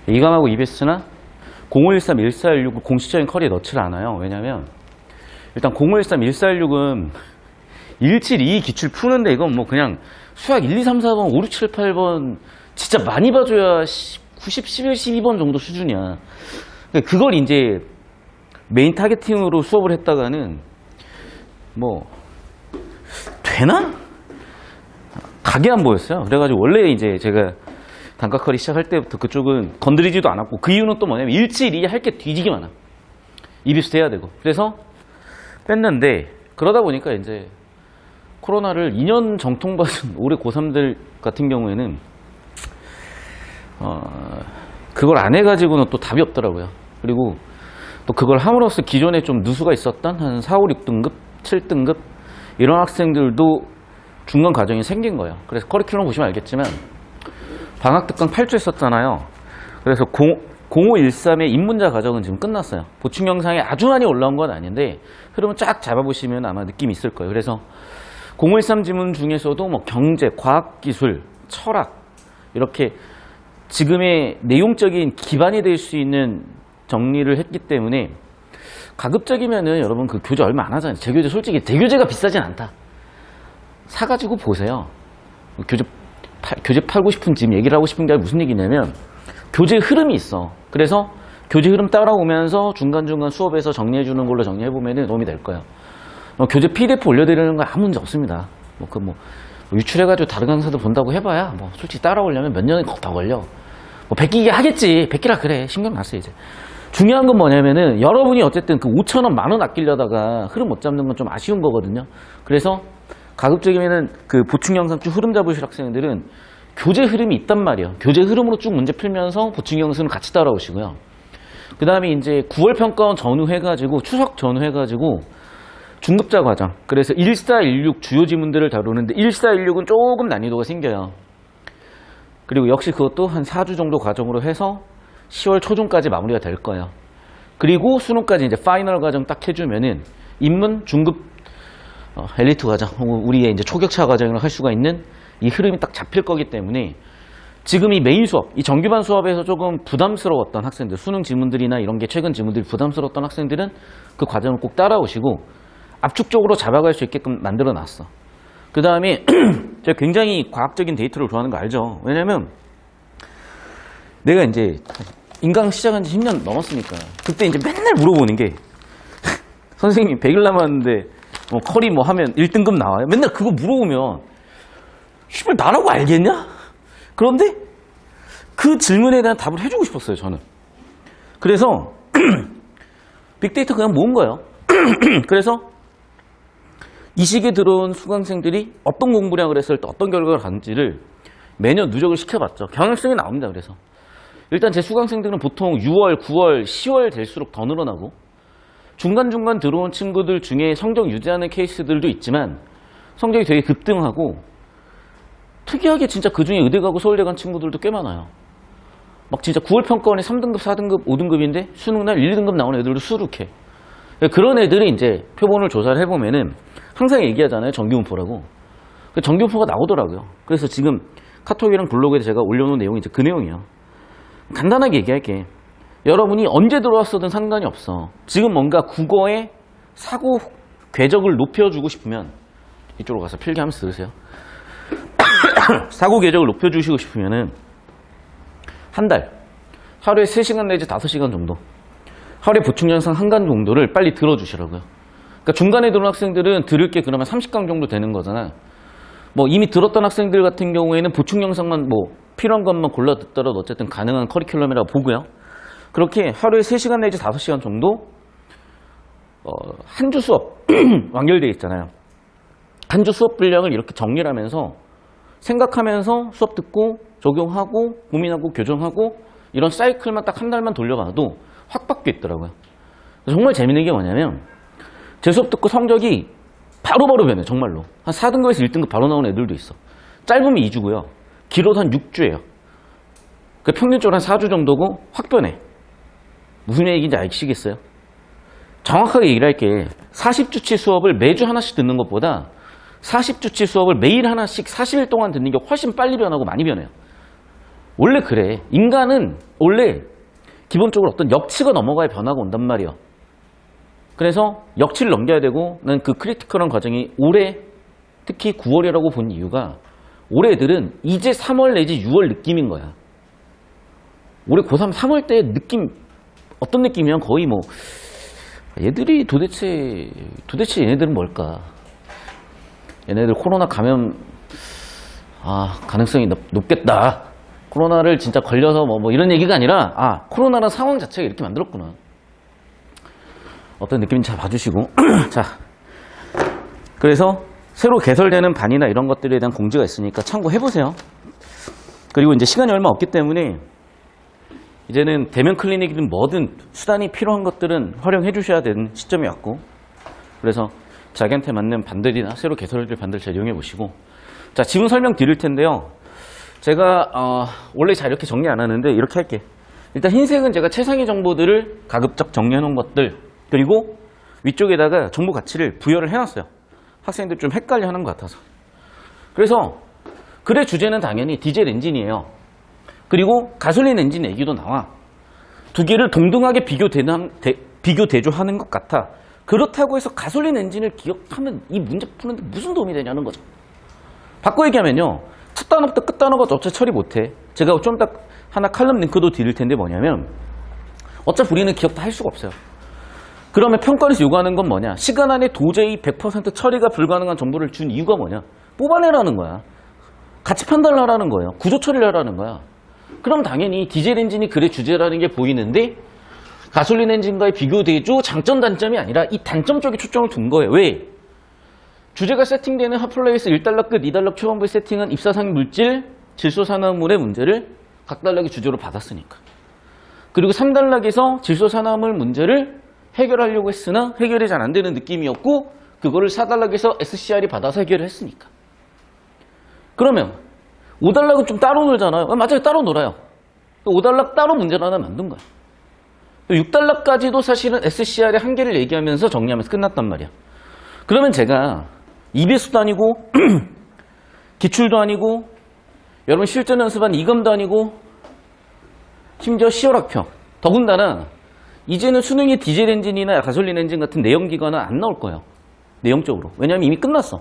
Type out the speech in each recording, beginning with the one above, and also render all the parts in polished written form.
이강하고 EBS나 0513, 1416을 공식적인 커리에 넣지를 않아요. 왜냐면 일단 0513, 1416은 172 기출 푸는데 이건 뭐 그냥 수학 1, 2, 3, 4번, 5, 6, 7, 8번 진짜 많이 봐줘야 90, 11, 12번 정도 수준이야. 그걸 이제 메인 타겟팅으로 수업을 했다가는 뭐 되나? 각이 안 보였어요. 그래가지고 원래 이제 제가 단과 커리 시작할 때부터 그쪽은 건드리지도 않았고, 그 이유는 또 뭐냐면 172 할 게 뒤지게 많아. EBS도 해야 되고. 그래서 뺐는데, 그러다 보니까 이제 코로나를 2년 정통받은 올해 고3들 같은 경우에는 그걸 안 해가지고는 또 답이 없더라고요. 그리고 또 그걸 함으로써 기존에 좀 누수가 있었던 한 4, 5, 6등급, 7등급 이런 학생들도 중간 과정이 생긴 거예요. 그래서 커리큘럼 보시면 알겠지만 방학 특강 8주 했었잖아요. 그래서 0513의 입문자 과정은 지금 끝났어요. 보충 영상에 아주 많이 올라온 건 아닌데 흐름을 쫙 잡아보시면 아마 느낌이 있을 거예요. 그래서 0513 지문 중에서도 뭐 경제, 과학기술, 철학 이렇게 지금의 내용적인 기반이 될 수 있는 정리를 했기 때문에 가급적이면은 여러분 그 교재 얼마 안 하잖아요. 재교재 솔직히 대교재가 비싸진 않다. 사가지고 보세요. 교재 팔고 싶은 지금 얘기를 하고 싶은 게 무슨 얘기냐면 교재 흐름이 있어. 그래서 교재 흐름 따라오면서 중간중간 수업에서 정리해주는 걸로 정리해보면 도움이 될 거예요. 교재 PDF 올려드리는 건 아무 문제 없습니다. 유출해가지고 다른 강사들 본다고 해봐야 뭐 솔직히 따라오려면 몇 년이 더 걸려. 뭐 베끼게 하겠지. 베끼라 그래. 신경 났어 이제. 중요한 건 뭐냐면은 여러분이 어쨌든 그 5,000원, 10,000원 아끼려다가 흐름 못 잡는 건 좀 아쉬운 거거든요. 그래서 가급적이면은 그 보충 영상 쭉 흐름 잡으실 학생들은 교재 흐름이 있단 말이에요. 교재 흐름으로 쭉 문제 풀면서 보충 영상을 같이 따라오시고요. 그 다음에 이제 9월 평가원 전후 해가지고 추석 전후 해가지고 중급자 과정. 그래서 1416 주요 지문들을 다루는데 1416은 조금 난이도가 생겨요. 그리고 역시 그것도 한 4주 정도 과정으로 해서 10월 초중까지 마무리가 될 거예요. 그리고 수능까지 이제 파이널 과정 딱 해주면은 입문, 중급, 엘리트 과정, 우리의 이제 초격차 과정을 할 수가 있는 이 흐름이 딱 잡힐 거기 때문에 지금 이 메인 수업, 이 정규반 수업에서 조금 부담스러웠던 학생들, 수능 지문들이나 이런 게 최근 지문들이 부담스러웠던 학생들은 그 과정을 꼭 따라오시고 압축적으로 잡아갈 수 있게끔 만들어 놨어. 그 다음에 제가 굉장히 과학적인 데이터를 좋아하는 거 알죠? 왜냐면 내가 이제 인강 시작한 지 10년 넘었으니까 그때 이제 맨날 물어보는 게 선생님 100일 남았는데 뭐 커리 뭐 하면 1등급 나와요? 맨날 그거 물어보면 씨발 나라고 알겠냐? 그런데 그 질문에 대한 답을 해주고 싶었어요 저는. 그래서 빅데이터 그냥 모은 거예요. 그래서 이 시기에 들어온 수강생들이 어떤 공부량을 했을 때 어떤 결과를 갖는지를 매년 누적을 시켜봤죠. 경향성이 나옵니다. 그래서 일단 제 수강생들은 보통 6월, 9월, 10월 될수록 더 늘어나고 중간중간 들어온 친구들 중에 성적 유지하는 케이스들도 있지만 성적이 되게 급등하고 특이하게 진짜 그중에 의대 가고 서울대 간 친구들도 꽤 많아요. 막 진짜 9월 평가원이 3등급, 4등급, 5등급인데 수능날 1, 2등급 나오는 애들도 수룩해. 그런 애들이 이제 표본을 조사를 해보면은 항상 얘기하잖아요. 정규분포라고. 정규분포가 나오더라고요. 그래서 지금 카톡이랑 블로그에 제가 올려놓은 내용이 이제 그 내용이에요. 간단하게 얘기할게. 여러분이 언제 들어왔어든 상관이 없어. 지금 뭔가 국어의 사고 궤적을 높여주고 싶으면 이쪽으로 가서 필기하면서 들으세요. 사고 궤적을 높여주시고 싶으면은 한 달, 하루에 3시간 내지 5시간 정도, 하루에 보충 영상 1강 정도를 빨리 들어주시라고요. 그러니까 중간에 들어온 학생들은 들을 게 그러면 30강 정도 되는 거잖아. 뭐 이미 들었던 학생들 같은 경우에는 보충 영상만 뭐 필요한 것만 골라 듣더라도 어쨌든 가능한 커리큘럼이라고 보고요. 그렇게 하루에 3시간 내지 5시간 정도 한 주 수업 완결되어 있잖아요. 한 주 수업 분량을 이렇게 정리를 하면서 생각하면서 수업 듣고 적용하고 고민하고 교정하고 이런 사이클만 딱 한 달만 돌려가도 확 바뀌어 있더라고요. 정말 재밌는 게 뭐냐면 제 수업 듣고 성적이 바로바로 변해. 정말로 한 4등급에서 1등급 바로 나오는 애들도 있어. 짧으면 2주고요 길어도 한 6주예요 평균적으로 한 4주 정도고 확 변해. 무슨 얘기인지 아시겠어요? 정확하게 얘기를 할게. 40주치 수업을 매주 하나씩 듣는 것보다 40주치 수업을 매일 하나씩 40일 동안 듣는 게 훨씬 빨리 변하고 많이 변해요. 원래 그래. 인간은 원래 기본적으로 어떤 역치가 넘어가야 변화가 온단 말이야. 그래서 역치를 넘겨야 되고, 난 그 크리티컬한 과정이 올해, 특히 9월이라고 본 이유가 올해 애들은 이제 3월 내지 6월 느낌인 거야. 올해 고3 3월 때 느낌, 어떤 느낌이면 거의 뭐 얘들이 도대체 얘네들은 뭘까? 얘네들 코로나 감염 가능성이 높겠다. 코로나를 진짜 걸려서 뭐 이런 얘기가 아니라 코로나라는 상황 자체가 이렇게 만들었구나. 어떤 느낌인지 잘 봐주시고 자, 그래서 새로 개설되는 반이나 이런 것들에 대한 공지가 있으니까 참고해보세요. 그리고 이제 시간이 얼마 없기 때문에 이제는 대면 클리닉이든 뭐든 수단이 필요한 것들은 활용해 주셔야 되는 시점이 왔고, 그래서 자기한테 맞는 반들이나 새로 개설될 반들 잘 이용해 보시고, 자, 지금 설명 드릴 텐데요. 제가 원래 잘 이렇게 정리 안 하는데 이렇게 할게. 일단 흰색은 제가 최상위 정보들을 가급적 정리해 놓은 것들, 그리고 위쪽에다가 정보 가치를 부여를 해놨어요. 학생들 좀 헷갈려 하는 것 같아서. 그래서 글의 주제는 당연히 디젤 엔진이에요. 그리고 가솔린 엔진 얘기도 나와. 두 개를 동등하게 비교 대조하는 것 같아. 그렇다고 해서 가솔린 엔진을 기억하면 이 문제 푸는데 무슨 도움이 되냐는 거죠. 바꿔 얘기하면요, 첫 단어부터 끝 단어가 어차피 처리 못해. 제가 좀 딱 하나 칼럼 링크도 드릴 텐데 뭐냐면, 어차피 우리는 기억 다 할 수가 없어요. 그러면 평가에서 요구하는 건 뭐냐? 시간 안에 도저히 100% 처리가 불가능한 정보를 준 이유가 뭐냐? 뽑아내라는 거야. 가치 판단을 하라는 거예요. 구조 처리를 하라는 거야. 그럼 당연히 디젤 엔진이 글의 주제라는 게 보이는데, 가솔린 엔진과의 비교 대조 장점 단점이 아니라 이 단점 쪽에 초점을 둔 거예요. 왜? 주제가 세팅되는 핫플레이스 1단락 끝, 2단락 초반부의 세팅은 입사상 물질, 질소산화물의 문제를 각 단락의 주제로 받았으니까. 그리고 3단락에서 질소산화물 문제를 해결하려고 했으나 해결이 잘 안 되는 느낌이었고, 그거를 4단락에서 SCR이 받아서 해결을 했으니까. 그러면 5단락은 좀 따로 놀잖아요. 맞아요, 따로 놀아요. 5단락 따로 문제를 하나 만든 거야. 6단락까지도 사실은 SCR의 한계를 얘기하면서 정리하면서 끝났단 말이야. 그러면 제가 EBS도 아니고 기출도 아니고 여러분 실전 연습한 이검도 아니고 심지어 시열학평, 더군다나 이제는 수능의 디젤 엔진이나 가솔린 엔진 같은 내연기관은 안 나올 거예요. 내용적으로. 왜냐하면 이미 끝났어.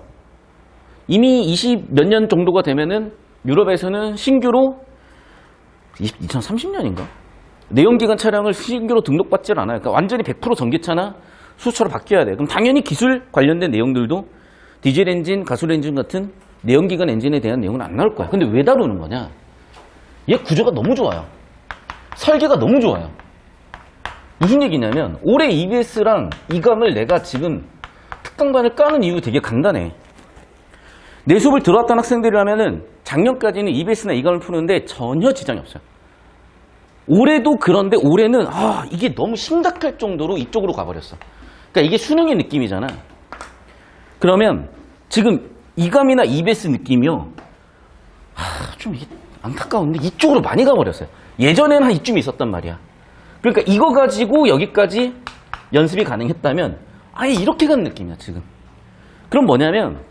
이미 20 몇 년 정도가 되면은 유럽에서는 신규로 2030년인가? 내연기관 차량을 신규로 등록받지 않아요. 그러니까 완전히 100% 전기차나 수소차로 바뀌어야 돼. 그럼 당연히 기술 관련된 내용들도 디젤 엔진, 가솔린 엔진 같은 내연기관 엔진에 대한 내용은 안 나올 거야. 근데 왜 다루는 거냐? 얘 구조가 너무 좋아요. 설계가 너무 좋아요. 무슨 얘기냐면 올해 EBS랑 이감을 내가 지금 특강반을 까는 이유 되게 간단해. 내 수업을 들어왔던 학생들이라면은 작년까지는 EBS나 이감을 푸는데 전혀 지장이 없어요. 올해도 그런데 올해는 이게 너무 심각할 정도로 이쪽으로 가버렸어. 그러니까 이게 수능의 느낌이잖아. 그러면 지금 이감이나 EBS 느낌이요. 좀 이게 안타까운데 이쪽으로 많이 가버렸어요. 예전에는 한 이쯤 있었단 말이야. 그러니까 이거 가지고 여기까지 연습이 가능했다면 아예 이렇게 가는 느낌이야 지금. 그럼 뭐냐면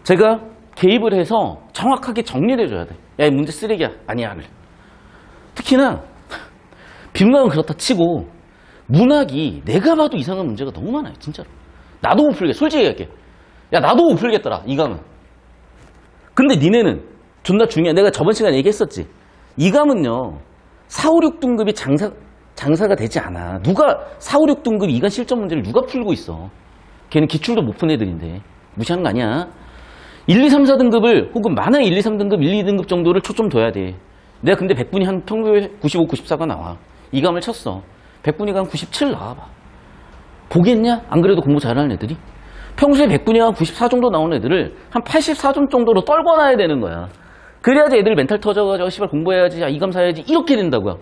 제가 개입을 해서 정확하게 정리를 해줘야 돼. 야, 이 문제 쓰레기야. 아니야. 특히나 비문학은 그렇다 치고 문학이 내가 봐도 이상한 문제가 너무 많아요. 진짜로. 나도 못 풀겠어. 솔직히 얘기할게. 야, 나도 못 풀겠더라. 이감은. 근데 니네는 존나 중요해. 내가 저번 시간에 얘기했었지. 이감은요. 4, 5, 6등급이 장사가 되지 않아. 누가 4, 5, 6등급 이감 실전 문제를 누가 풀고 있어. 걔는 기출도 못 푼 애들인데. 무시하는 거 아니야. 1, 2, 3, 4등급을 혹은 많아 1, 2, 3등급, 1, 2등급 정도를 초점 둬야 돼. 내가 근데 100분이 한 평균에 95, 94가 나와. 이감을 쳤어. 100분위가 한 97 나와봐. 보겠냐? 안 그래도 공부 잘하는 애들이? 평소에 100분위가 한 94 정도 나오는 애들을 한 84점 정도로 떨궈놔야 되는 거야. 그래야지 애들 멘탈 터져가지고 씨발 공부해야지, 이감 사야지 이렇게 된다고요.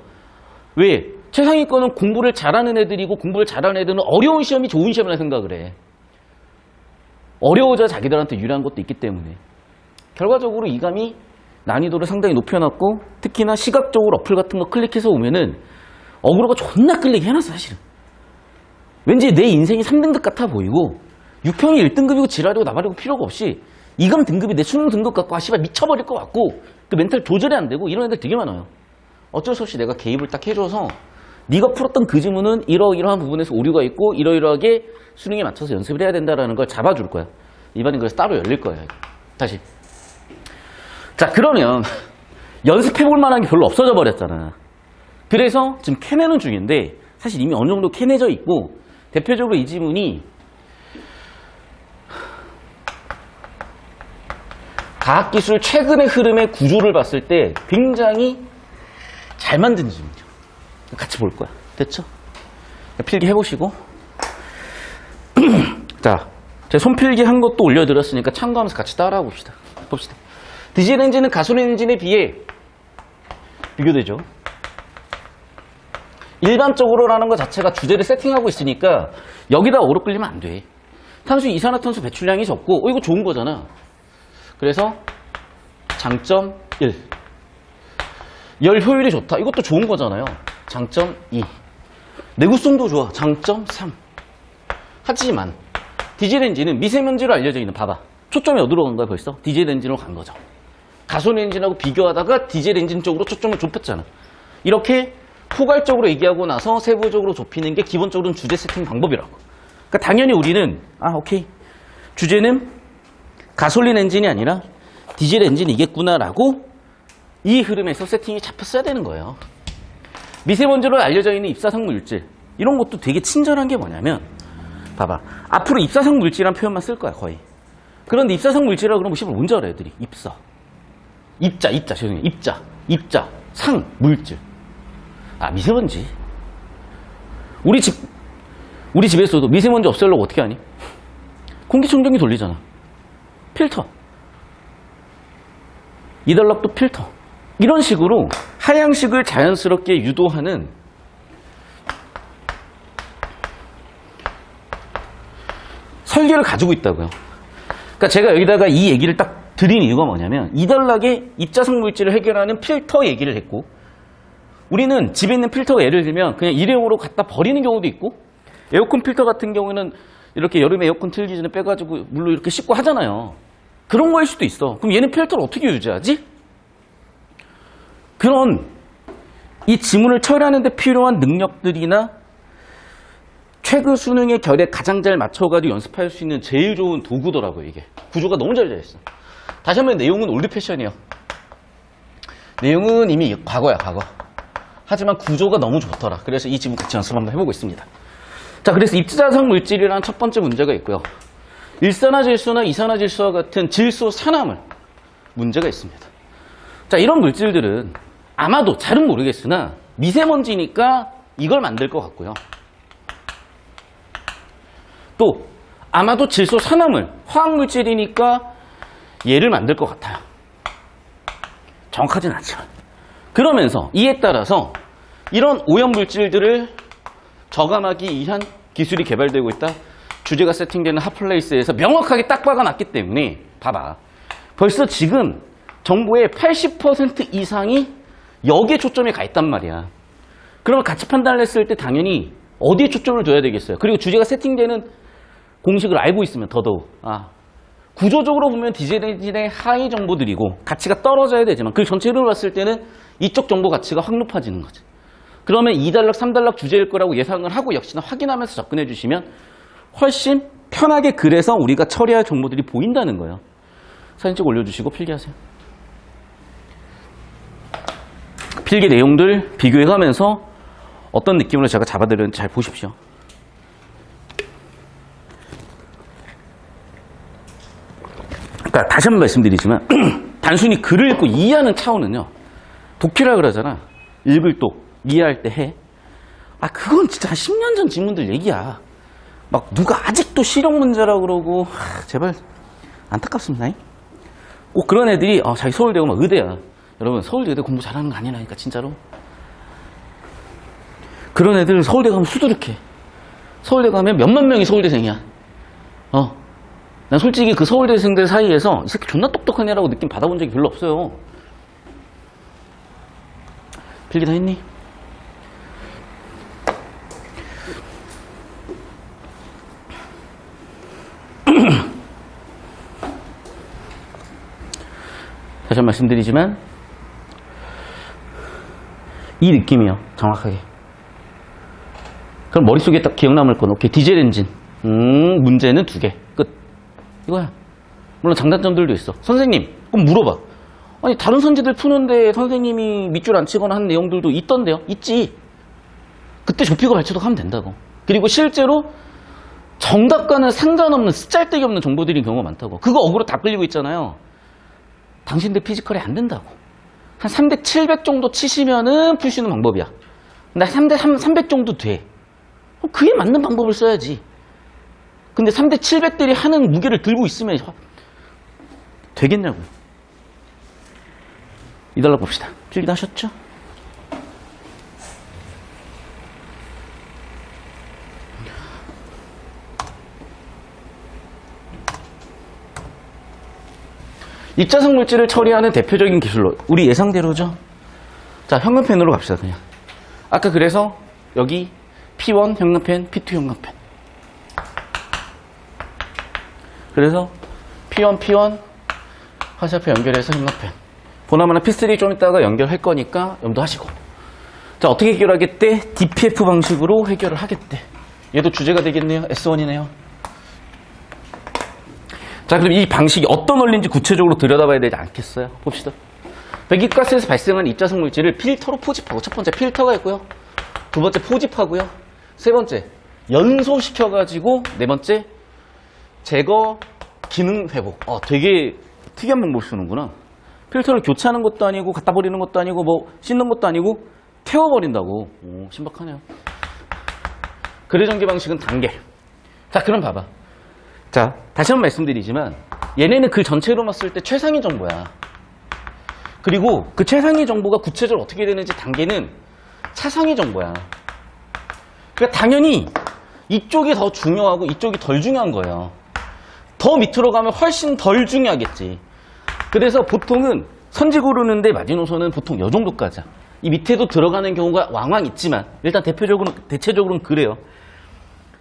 왜? 최상위권은 공부를 잘하는 애들이고 공부를 잘하는 애들은 어려운 시험이 좋은 시험이라 생각을 해. 어려워져야 자기들한테 유리한 것도 있기 때문에. 결과적으로 이감이 난이도를 상당히 높여놨고 특히나 시각적으로 어플 같은 거 클릭해서 오면은 어그로가 존나 끌리게 해놨어 사실은. 왠지 내 인생이 3등급 같아 보이고 6평이 1등급이고 지랄이고 나발이고 필요가 없이 이감 등급이 내 수능 등급 갖고 씨발 미쳐버릴 것 같고 그 멘탈 조절이 안 되고 이런 애들 되게 많아요. 어쩔 수 없이 내가 개입을 딱 해줘서 네가 풀었던 그 지문은 이러이러한 부분에서 오류가 있고 이러이러하게 수능에 맞춰서 연습을 해야 된다라는 걸 잡아줄 거야. 이반이 그래서 따로 열릴 거야. 다시. 자, 그러면 연습해볼 만한 게 별로 없어져 버렸잖아. 그래서 지금 캐내는 중인데 사실 이미 어느 정도 캐내져 있고 대표적으로 이 지문이 과학기술 최근의 흐름의 구조를 봤을 때 굉장히 잘 만든 지문이죠. 같이 볼 거야. 됐죠? 필기 해보시고 자, 제 손필기 한 것도 올려드렸으니까 참고하면서 같이 따라해 봅시다. 디젤 엔진은 가솔린 엔진에 비해 비교되죠. 일반적으로라는 것 자체가 주제를 세팅하고 있으니까 여기다 오래 끌리면 안 돼. 탄소 이산화탄소 배출량이 적고 이거 좋은 거잖아. 그래서 장점 1. 열 효율이 좋다. 이것도 좋은 거잖아요. 장점 2. 내구성도 좋아. 장점 3. 하지만 디젤 엔진은 미세먼지로 알려져 있는, 봐봐. 초점이 어디로 간 거야 벌써? 디젤 엔진으로 간 거죠. 가솔린 엔진하고 비교하다가 디젤 엔진 쪽으로 초점을 좁혔잖아. 이렇게 포괄적으로 얘기하고 나서 세부적으로 좁히는 게 기본적으로는 주제 세팅 방법이라고. 그러니까 당연히 우리는 오케이. 주제는 가솔린 엔진이 아니라 디젤 엔진이겠구나라고 이 흐름에서 세팅이 잡혔어야 되는 거예요. 미세먼지로 알려져 있는 입사성 물질. 이런 것도 되게 친절한 게 뭐냐면 봐봐. 앞으로 입사성 물질이라는 표현만 쓸 거야 거의. 그런데 입사성 물질이라고 그러면 시발 뭔지 알아 애들이. 입자, 상, 물질. 미세먼지. 우리 집에서도 미세먼지 없애려고 어떻게 하니? 공기청정기 돌리잖아. 필터. 이달락도 필터. 이런 식으로 하향식을 자연스럽게 유도하는 설계를 가지고 있다고요. 그러니까 제가 여기다가 이 얘기를 딱 드린 이유가 뭐냐면 이달락의 입자성 물질을 해결하는 필터 얘기를 했고 우리는 집에 있는 필터가 예를 들면 그냥 일회용으로 갖다 버리는 경우도 있고 에어컨 필터 같은 경우에는 이렇게 여름에 에어컨 틀기 전에 빼가지고 물로 이렇게 씻고 하잖아요. 그런 거일 수도 있어. 그럼 얘는 필터를 어떻게 유지하지? 그런 이 지문을 처리하는 데 필요한 능력들이나 최근 수능의 결에 가장 잘 맞춰가지고 연습할 수 있는 제일 좋은 도구더라고요. 이게 구조가 너무 잘 되어 있어. 다시 한번 내용은 올드 패션이에요. 내용은 이미 과거야 과거. 하지만 구조가 너무 좋더라. 그래서 이 지문 같이 연습 한번 해보고 있습니다. 자, 그래서 입자성 물질이라는 첫 번째 문제가 있고요. 일산화질소나 이산화질소와 같은 질소 산화물 문제가 있습니다. 자, 이런 물질들은 아마도 잘은 모르겠으나 미세먼지니까 이걸 만들 것 같고요. 또 아마도 질소 산화물, 화학물질이니까 얘를 만들 것 같아요. 정확하진 않지만. 그러면서 이에 따라서 이런 오염물질들을 저감하기 위한 기술이 개발되고 있다. 주제가 세팅되는 핫플레이스에서 명확하게 딱 박아놨기 때문에 봐봐. 벌써 지금 정보의 80% 이상이 여기에 초점이 가 있단 말이야. 그러면 가치 판단을 했을 때 당연히 어디에 초점을 둬야 되겠어요. 그리고 주제가 세팅되는 공식을 알고 있으면 더더욱 구조적으로 보면 디젤 엔진의 하위 정보들이고 가치가 떨어져야 되지만 그 전체를 봤을 때는 이쪽 정보 가치가 확 높아지는 거지. 그러면 2달락, 3달락 주제일 거라고 예상을 하고 역시나 확인하면서 접근해 주시면 훨씬 편하게 그래서 우리가 처리할 정보들이 보인다는 거예요. 사진 찍어 올려주시고 필기하세요. 필기 내용들 비교해가면서 어떤 느낌으로 제가 잡아드렸는지 잘 보십시오. 그러니까 다시 한번 말씀드리지만 단순히 글을 읽고 이해하는 차원은요. 독해라 그러잖아. 읽을 독, 이해할 때 해. 그건 진짜 한 10년 전 지문들 얘기야. 막 누가 아직도 실용 문제라고 그러고 제발 안타깝습니다. 꼭 그런 애들이 자기 서울대 오면 의대야. 여러분 서울대 의대 공부 잘하는 거 아니라니까 진짜로. 그런 애들 서울대 가면 수두룩해. 서울대 가면 몇만 명이 서울대생이야. 난 솔직히 그 서울대생들 사이에서 이 새끼 존나 똑똑한 애라고 느낌 받아본 적이 별로 없어요. 필기 다 했니? 다시 한번 말씀드리지만 이 느낌이요. 정확하게. 그럼 머릿속에 딱 기억 남을 건 오케이. 디젤 엔진. 문제는 2개. 끝. 이거야. 물론 장단점들도 있어. 선생님, 그럼 물어봐. 아니 다른 선지들 푸는데 선생님이 밑줄 안 치거나 한 내용들도 있던데요? 있지. 그때 좁히고 발췌도 하면 된다고. 그리고 실제로 정답과는 상관없는 쓰잘데기 없는 정보들인 경우가 많다고. 그거 억으로 다 끌리고 있잖아요. 당신들 피지컬이 안 된다고. 한 300, 700 정도 치시면은 풀 수 있는 방법이야. 근데 300 정도 돼. 그에 맞는 방법을 써야지. 근데 300, 700들이 하는 무게를 들고 있으면 되겠냐고. 이달라 봅시다. 필기 다 하셨죠? 입자성 물질을 처리하는 대표적인 기술로 우리 예상대로죠. 자, 형광펜으로 갑시다. 그냥 아까 그래서 여기 P1 형광펜, P2 형광펜. 그래서 P1 화살표 연결해서 형광펜. 보나마나 P3 좀 이따가 연결할 거니까 염두하시고. 자, 어떻게 해결하겠대? DPF 방식으로 해결을 하겠대. 얘도 주제가 되겠네요. S1이네요. 자, 그럼 이 방식이 어떤 원리인지 구체적으로 들여다봐야 되지 않겠어요? 봅시다. 배기가스에서 발생한 입자성 물질을 필터로 포집하고, 첫 번째 필터가 있고요. 두 번째 포집하고요. 세 번째 연소시켜가지고, 네 번째 제거 기능 회복. 되게 특이한 방법을 쓰는구나. 필터를 교체하는 것도 아니고 갖다 버리는 것도 아니고 뭐 씻는 것도 아니고 태워버린다고. 오, 신박하네요. 그래전기 방식은 단계. 자, 그럼 봐봐. 자, 다시 한번 말씀드리지만 얘네는 그 전체로 봤을 때 최상위 정보야. 그리고 그 최상위 정보가 구체적으로 어떻게 되는지 단계는 차상위 정보야. 그러니까 당연히 이쪽이 더 중요하고 이쪽이 덜 중요한 거예요. 더 밑으로 가면 훨씬 덜 중요하겠지. 그래서 보통은 선지 고르는데 마지노선은 보통 이 정도까지야. 이 밑에도 들어가는 경우가 왕왕 있지만 일단 대체적으로는 그래요.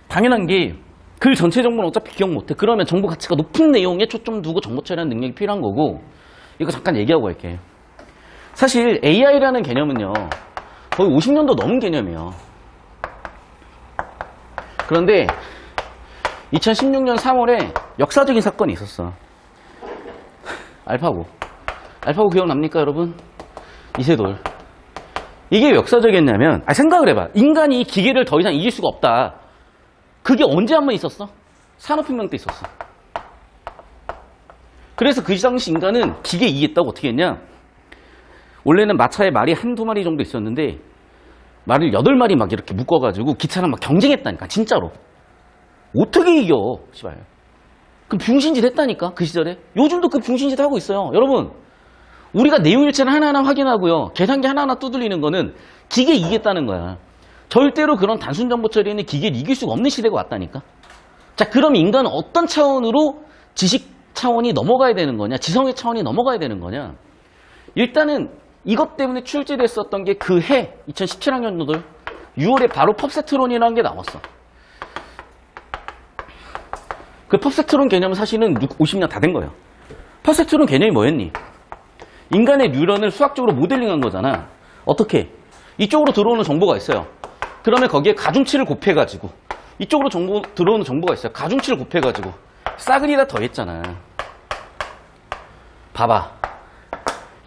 당연한 게 글 전체 정보는 어차피 기억 못해. 그러면 정보 가치가 높은 내용에 초점 두고 정보 처리하는 능력이 필요한 거고. 이거 잠깐 얘기하고 갈게요. 사실 AI라는 개념은요 거의 50년도 넘은 개념이에요. 그런데 2016년 3월에 역사적인 사건이 있었어. 알파고 기억납니까 여러분? 이세돌. 이게 왜 역사적이었냐면 생각을 해봐. 인간이 기계를 더 이상 이길 수가 없다. 그게 언제 한 번 있었어? 산업혁명 때 있었어. 그래서 그 당시 인간은 기계 이기겠다고 어떻게 했냐? 원래는 마차에 말이 한두 마리 정도 있었는데 말을 8마리 막 이렇게 묶어가지고 기차랑 막 경쟁했다니까. 진짜로. 어떻게 이겨? 씨발. 그 병신짓 했다니까 그 시절에. 요즘도 그 병신짓 하고 있어요. 여러분, 우리가 내용일체를 하나하나 확인하고요 계산기 하나하나 두들리는 거는 기계 이기겠다는 거야. 절대로 그런 단순 정보 처리는 기계를 이길 수가 없는 시대가 왔다니까. 자, 그럼 인간은 어떤 차원으로 지식 차원이 넘어가야 되는 거냐, 지성의 차원이 넘어가야 되는 거냐. 일단은 이것 때문에 출제됐었던 게 그 해 2017학년도들 6월에 바로 펍세트론이라는 게 나왔어. 그 펍세트론 개념은 사실은 50년 다 된 거예요. 펍세트론 개념이 뭐였니? 인간의 뉴런을 수학적으로 모델링한 거잖아. 어떻게? 이쪽으로 들어오는 정보가 있어요. 그러면 거기에 가중치를 곱해가지고 이쪽으로 들어오는 정보가 있어요. 가중치를 곱해가지고 싸그리다 더했잖아. 봐봐.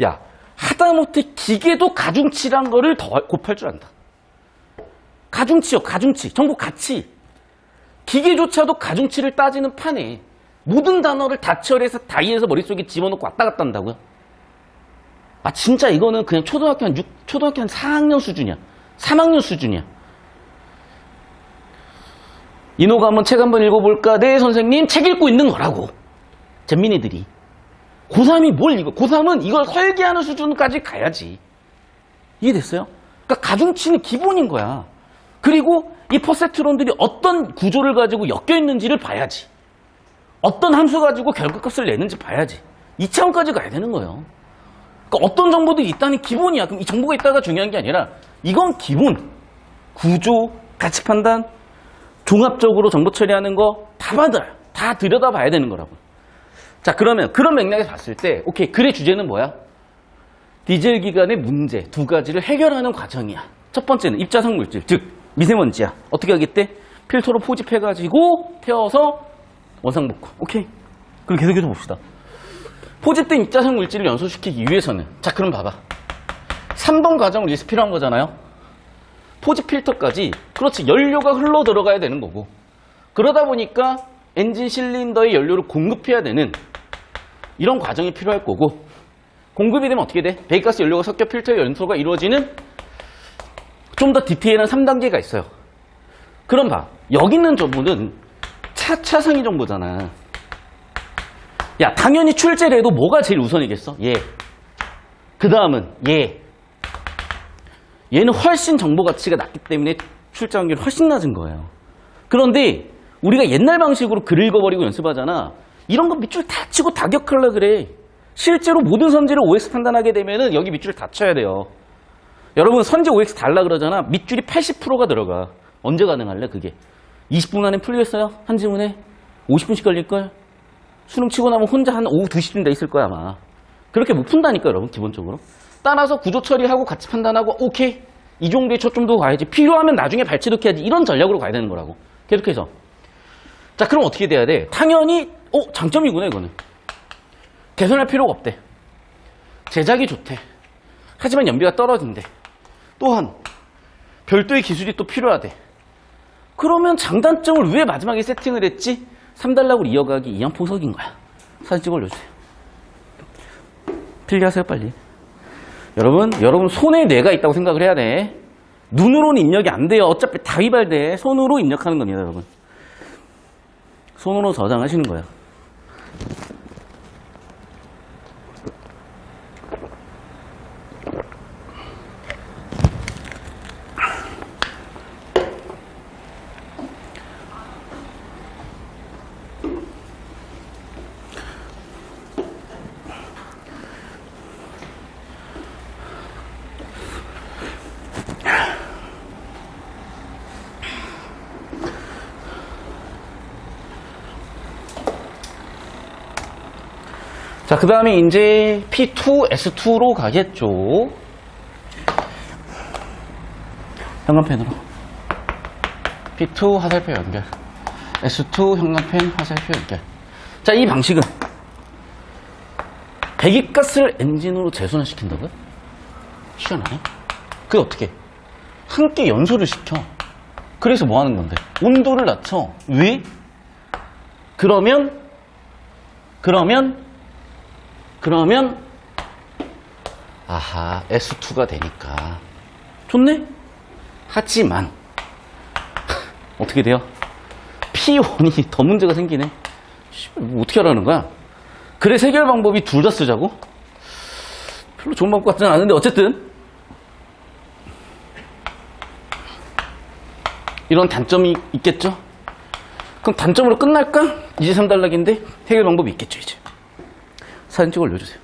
야, 하다못해 기계도 가중치란 거를 더 곱할 줄 안다. 가중치요, 가중치. 정보 가치. 기계조차도 가중치를 따지는 판에 모든 단어를 다 처리해서 다이해서 머릿속에 집어넣고 왔다 갔다 한다고요? 진짜 이거는 그냥 초등학교 한 4학년 수준이야. 3학년 수준이야. 인호가 한번 책 한번 읽어볼까? 네, 선생님. 책 읽고 있는 거라고. 잼민이들이. 고3이 뭘 읽어? 고3은 이걸 설계하는 수준까지 가야지. 이해됐어요? 그러니까 가중치는 기본인 거야. 그리고 이 퍼셉트론들이 어떤 구조를 가지고 엮여 있는지를 봐야지. 어떤 함수 가지고 결과값을 내는지 봐야지. 이 차원까지 가야 되는 거예요. 그러니까 어떤 정보들이 있다는 기본이야. 그럼 이 정보가 있다가 중요한 게 아니라 이건 기본. 구조, 가치 판단, 종합적으로 정보 처리하는 거 다 들여다봐야 되는 거라고. 자, 그러면 그런 맥락에서 봤을 때 오케이, 글의 주제는 뭐야? 디젤 기관의 문제 두 가지를 해결하는 과정이야. 첫 번째는 입자성 물질, 즉 미세먼지야. 어떻게 하겠대? 필터로 포집해가지고 태워서 원상복구. 오케이. 그럼 계속해서 봅시다. 포집된 입자성 물질을 연소시키기 위해서는, 자, 그럼 봐봐. 3번 과정을 위해서 필요한 거잖아요. 포집 필터까지, 그렇지, 연료가 흘러 들어가야 되는 거고, 그러다 보니까 엔진 실린더에 연료를 공급해야 되는 이런 과정이 필요할 거고, 공급이 되면 어떻게 돼? 배기가스 연료가 섞여 필터의 연소가 이루어지는 좀 더 디테일한 3단계가 있어요. 그럼 봐, 여기 있는 정보는 차차상위 정보잖아. 야, 당연히 출제를 해도 뭐가 제일 우선이겠어? 얘. 그 다음은 얘. 얘는 훨씬 정보 가치가 낮기 때문에 출제 확률이 훨씬 낮은 거예요. 그런데 우리가 옛날 방식으로 글 읽어버리고 연습하잖아. 이런 거 밑줄 다 치고 다 기억하려고 그래. 실제로 모든 선지를 OX 판단하게 되면은 여기 밑줄 다 쳐야 돼요. 여러분, 선지 OX 달라 그러잖아. 밑줄이 80%가 들어가. 언제 가능할래, 그게? 20분 안에 풀리겠어요? 한 지문에? 50분씩 걸릴걸? 수능 치고 나면 혼자 한 오후 2시쯤 돼 있을 거야, 아마. 그렇게 못 푼다니까, 여러분, 기본적으로. 따라서 구조 처리하고 같이 판단하고, 오케이, 이 정도의 초점도 가야지. 필요하면 나중에 발치독해야지. 이런 전략으로 가야 되는 거라고. 계속해서. 자, 그럼 어떻게 돼야 돼? 당연히, 장점이구나, 이거는. 개선할 필요가 없대. 제작이 좋대. 하지만 연비가 떨어진대. 또한 별도의 기술이 또 필요하대. 그러면 장단점을 왜 마지막에 세팅을 했지? 3단락으로 이어가기 이양 포석인 거야. 사진 찍어 올려주세요. 필기하세요, 빨리. 여러분 손에 뇌가 있다고 생각을 해야 돼. 눈으로는 입력이 안 돼요. 어차피 다 위발돼. 손으로 입력하는 겁니다, 여러분. 손으로 저장하시는 거야. 자, 그 다음에 이제 P2, S2로 가겠죠. 현관펜으로. P2 화살표 연결. S2 현관펜 화살표 연결. 자, 이 방식은 배기가스를 엔진으로 재순환시킨다고요? 희한하네. 그게 어떻게? 함께 연소를 시켜. 그래서 뭐 하는 건데? 온도를 낮춰. 왜? 그러면 아하, S2가 되니까 좋네? 하지만 어떻게 돼요? P1이 더 문제가 생기네. 뭐 어떻게 하라는 거야? 그래, 해결 방법이 둘 다 쓰자고? 별로 좋은 방법 같지는 않은데 어쨌든 이런 단점이 있겠죠? 그럼 단점으로 끝날까? 이제 3단락인데 해결 방법이 있겠죠, 이제. 사진 찍어 올려주세요.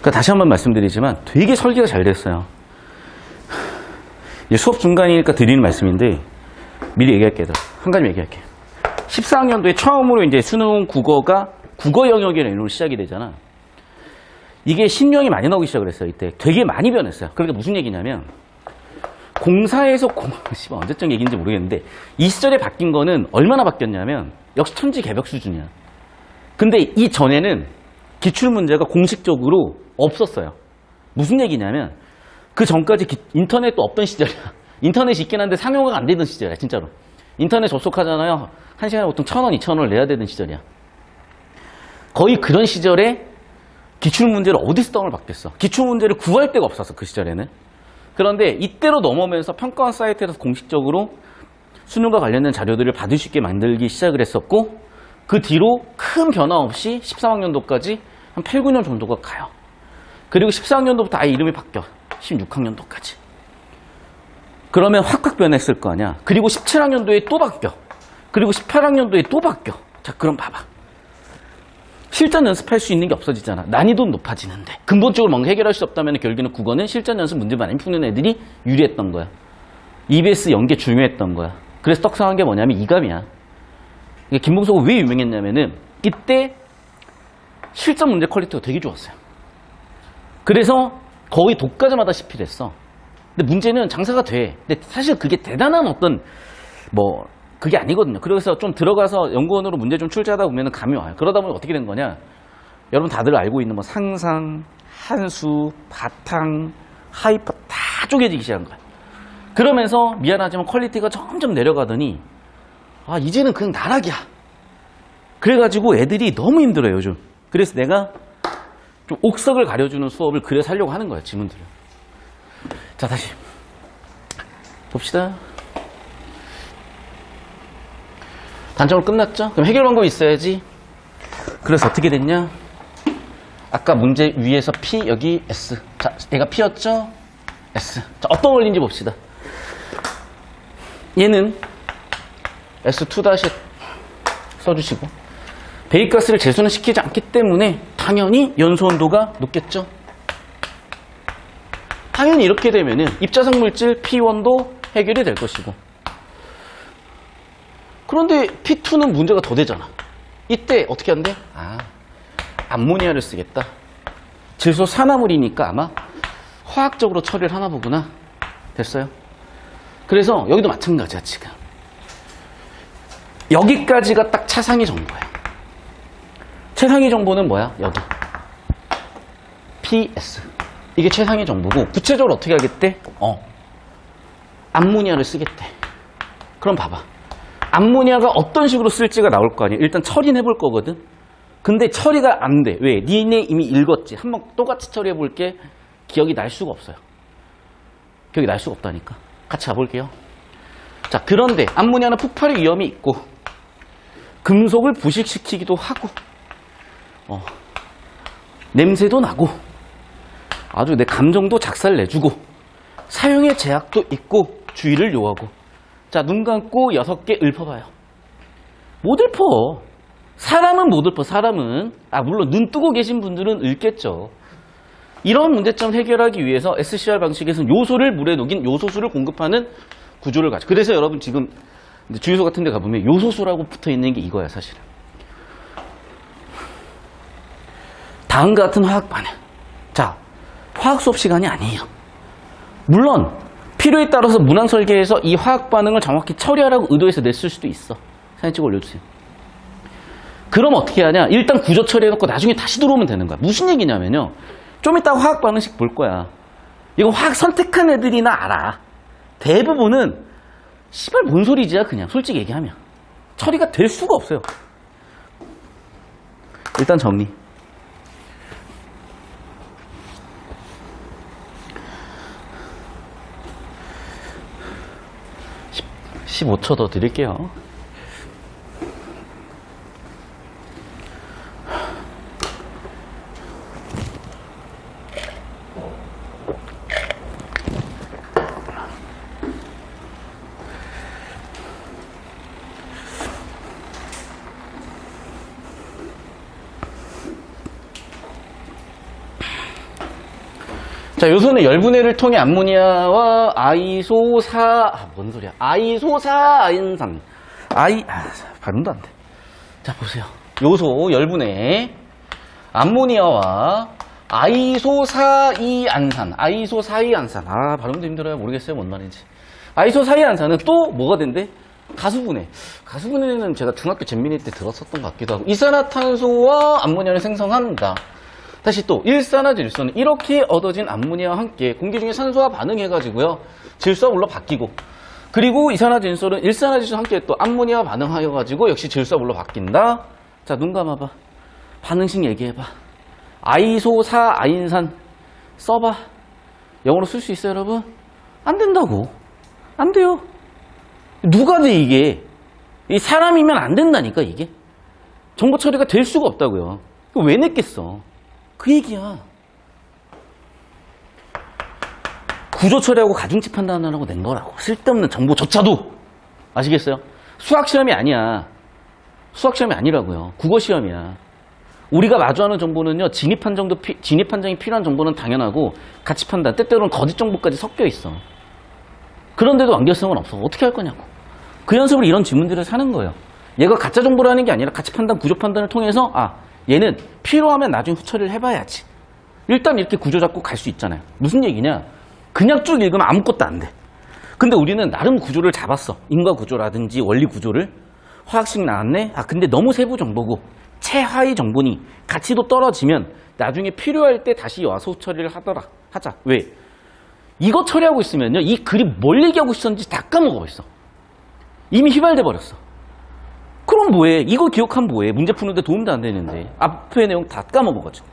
그러니까 다시 한번 말씀드리지만 되게 설계가 잘 됐어요. 수업 중간이니까 드리는 말씀인데 미리 얘기할게요. 한 가지 얘기할게. 14학년도에 처음으로 이제 수능 국어가 국어 영역이라는 이름으로 시작이 되잖아. 이게 신유형이 많이 나오기 시작을 했어요. 이때 되게 많이 변했어요. 그러니까 무슨 얘기냐면 공사에서 언제적 얘기인지 모르겠는데 이 시절에 바뀐 거는 얼마나 바뀌었냐면 역시 천지개벽 수준이야. 근데 이 전에는 기출문제가 공식적으로 없었어요. 무슨 얘기냐면 그 전까지 인터넷도 없던 시절이야. 인터넷이 있긴 한데 상용화가 안 되던 시절이야, 진짜로. 인터넷 접속하잖아요. 1시간에 보통 1,000원, 2,000원을 내야 되는 시절이야. 거의 그런 시절에 기출문제를 어디서 다운을 받겠어. 기출문제를 구할 데가 없었어, 그 시절에는. 그런데 이때로 넘어오면서 평가원 사이트에서 공식적으로 수능과 관련된 자료들을 받을 수 있게 만들기 시작을 했었고, 그 뒤로 큰 변화 없이 13학년도까지 한 8, 9년 정도가 가요. 그리고 14학년도부터 아예 이름이 바뀌어. 16학년도까지. 그러면 확 변했을 거 아니야. 그리고 17학년도에 또 바뀌어. 그리고 18학년도에 또 바뀌어. 자, 그럼 봐봐. 실전 연습할 수 있는 게 없어지잖아. 난이도는 높아지는데. 근본적으로 뭔가 해결할 수 없다면 결국에는 국어는 실전 연습 문제 많이 푸는 애들이 유리했던 거야. EBS 연계 중요했던 거야. 그래서 떡상한 게 뭐냐면 이감이야. 김봉석은 왜 유명했냐면은 이때 실전 문제 퀄리티가 되게 좋았어요. 그래서 거의 독과점하다시피 됐어. 근데 문제는 장사가 돼. 근데 사실 그게 대단한 어떤 뭐 그게 아니거든요. 그래서 좀 들어가서 연구원으로 문제 좀 출제하다 보면 감이 와요. 그러다 보면 어떻게 된 거냐? 여러분 다들 알고 있는 뭐 상상, 한수, 바탕, 하이퍼 다 쪼개지기 시작한 거야. 그러면서 미안하지만 퀄리티가 점점 내려가더니 아 이제는 그냥 나락이야. 그래가지고 애들이 너무 힘들어요 요즘. 그래서 내가 좀 옥석을 가려주는 수업을 그래서 하려고 하는 거야 지문들을. 자 다시 봅시다. 단적으로 끝났죠? 그럼 해결 방법이 있어야지. 그래서 어떻게 됐냐? 아까 문제 위에서 P 여기 S. 자 얘가 P였죠? S. 자 어떤 원리인지 봅시다. 얘는 S2- 써주시고 배기가스를 재순환 시키지 않기 때문에 당연히 연소 온도가 높겠죠. 당연히 이렇게 되면은 입자성 물질 P1도 해결이 될 것이고. 그런데 P2는 문제가 더 되잖아. 이때 어떻게 한대? 아, 암모니아를 쓰겠다. 질소 산화물이니까 아마 화학적으로 처리를 하나 보구나. 됐어요? 그래서 여기도 마찬가지야 지금. 여기까지가 딱 차상위 정보야. 최상위 정보는 뭐야? 여기 PS. 이게 최상위 정보고 구체적으로 어떻게 하겠대? 암모니아를 쓰겠대. 그럼 봐봐. 암모니아가 어떤 식으로 쓸지가 나올 거 아니야. 일단 처리는 해볼 거거든. 근데 처리가 안 돼. 왜? 니네 이미 읽었지. 한번 똑같이 처리해 볼게. 기억이 날 수가 없어요. 기억이 날 수가 없다니까. 같이 가볼게요. 자, 그런데 암모니아는 폭발의 위험이 있고 금속을 부식시키기도 하고 냄새도 나고 아주 내 감정도 작살내주고 사용의 제약도 있고 주의를 요하고. 자, 눈 감고 6개 읊어봐요. 못 읊어. 사람은 못 읊어. 사람은. 물론 눈 뜨고 계신 분들은 읊겠죠. 이런 문제점 해결하기 위해서 SCR 방식에서는 요소를 물에 녹인 요소수를 공급하는 구조를 가져. 그래서 여러분 지금 주유소 같은 데 가보면 요소수라고 붙어있는 게 이거야 사실은. 다음과 같은 화학 반응. 자, 화학 수업 시간이 아니에요. 물론 필요에 따라서 문항 설계에서 이 화학 반응을 정확히 처리하라고 의도해서 냈을 수도 있어. 사진 찍어 올려주세요. 그럼 어떻게 하냐? 일단 구조 처리해놓고 나중에 다시 들어오면 되는 거야. 무슨 얘기냐면요. 좀 이따 화학 반응식 볼 거야. 이거 화학 선택한 애들이나 알아. 대부분은 씨발 뭔 소리지야 그냥 솔직히 얘기하면. 처리가 될 수가 없어요. 일단 정리. 15초 더 드릴게요. 자, 요소는 열분해를 통해 암모니아와 뭔 소리야? 아이소사아인산. 발음도 안 돼. 자, 보세요. 요소 열분해. 암모니아와 아이소사이안산. 발음도 힘들어요. 모르겠어요. 뭔 말인지. 아이소사이안산은 또 뭐가 된대? 가수분해. 가수분해는 제가 중학교 잼민이 때 들었었던 것 같기도 하고. 이산화탄소와 암모니아를 생성한다. 다시 또 일산화질소는 이렇게 얻어진 암모니아와 함께 공기 중에 산소와 반응해가지고요 질소가 물로 바뀌고, 그리고 이산화진소는 일산화질소와 함께 또 암모니아와 반응하여가지고 역시 질소가 물로 바뀐다. 자, 눈 감아봐. 반응식 얘기해봐. 아이소사아인산 써봐. 영어로 쓸 수 있어요 여러분? 안 된다고. 안 돼요. 누가 돼 이게. 이 사람이면 안 된다니까 이게. 정보 처리가 될 수가 없다고요. 왜 냈겠어. 그 얘기야. 구조 처리하고 가중치 판단하라고 낸 거라고. 쓸데없는 정보조차도. 아시겠어요? 수학 시험이 아니야. 수학 시험이 아니라고요. 국어 시험이야. 우리가 마주하는 정보는요, 진입 판정이 필요한 정보는 당연하고 가치 판단, 때때로는 거짓 정보까지 섞여 있어. 그런데도 완결성은 없어. 어떻게 할 거냐고. 그 연습을 이런 질문들을 사는 거예요. 얘가 가짜 정보라는 게 아니라 가치 판단, 구조 판단을 통해서 얘는 필요하면 나중에 후처리를 해봐야지. 일단 이렇게 구조 잡고 갈 수 있잖아요. 무슨 얘기냐? 그냥 쭉 읽으면 아무것도 안 돼. 근데 우리는 나름 구조를 잡았어. 인과 구조라든지 원리 구조를. 화학식 나왔네? 근데 너무 세부 정보고 최하위 정보니 가치도 떨어지면 나중에 필요할 때 다시 와서 후처리를 하자. 왜? 이거 처리하고 있으면요, 이 글이 뭘 얘기하고 있었는지 다 까먹어 있어. 이미 휘발돼 버렸어. 그럼 뭐해? 이거 기억하면 뭐해? 문제 푸는데 도움도 안 되는데. 앞의 내용 다 까먹어가지고.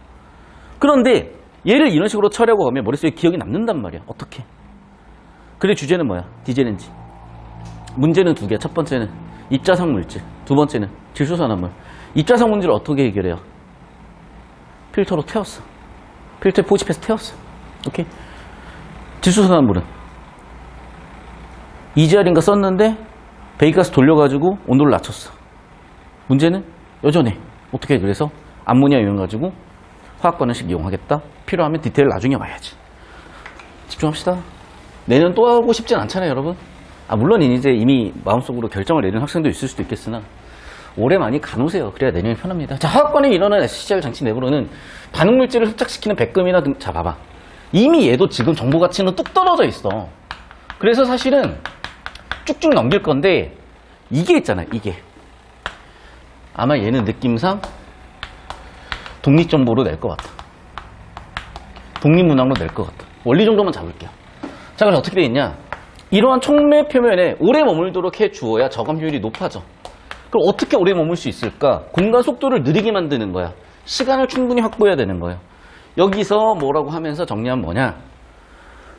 그런데 얘를 이런 식으로 처리하고 가면 머릿속에 기억이 남는단 말이야. 어떻게? 그래, 주제는 뭐야? 디젤엔진. 문제는 두 개야. 첫 번째는 입자상 물질. 두 번째는 질소산화물. 입자상 문제를 어떻게 해결해요? 필터로 태웠어. 필터에 포집해서 태웠어. 오케이? 질소산화물은 EGR인가 썼는데 배기가스 돌려가지고 온도를 낮췄어. 문제는 여전해. 어떻게 해? 그래서 암모니아 이용해가지고 화학 반응식 이용하겠다. 필요하면 디테일 나중에 와야지. 집중합시다. 내년 또 하고 싶진 않잖아요, 여러분. 물론 이제 이미 마음속으로 결정을 내린 학생도 있을 수도 있겠으나 올해 많이 가놓으세요. 그래야 내년이 편합니다. 자, 화학 반응이 일어나는 SCR 장치 내부로는 반응 물질을 흡착시키는 백금이나 등. 자, 봐봐. 이미 얘도 지금 정보 가치는 뚝 떨어져 있어. 그래서 사실은 쭉쭉 넘길 건데 이게 있잖아요. 이게 아마 얘는 느낌상 독립정보로 낼 것 같아. 독립문항으로 낼 것 같아. 원리 정도만 잡을게요. 자, 그래서 어떻게 돼 있냐? 이러한 촉매 표면에 오래 머물도록 해주어야 저감 효율이 높아져. 그럼 어떻게 오래 머물 수 있을까? 공간 속도를 느리게 만드는 거야. 시간을 충분히 확보해야 되는 거예요. 여기서 뭐라고 하면서 정리하면 뭐냐?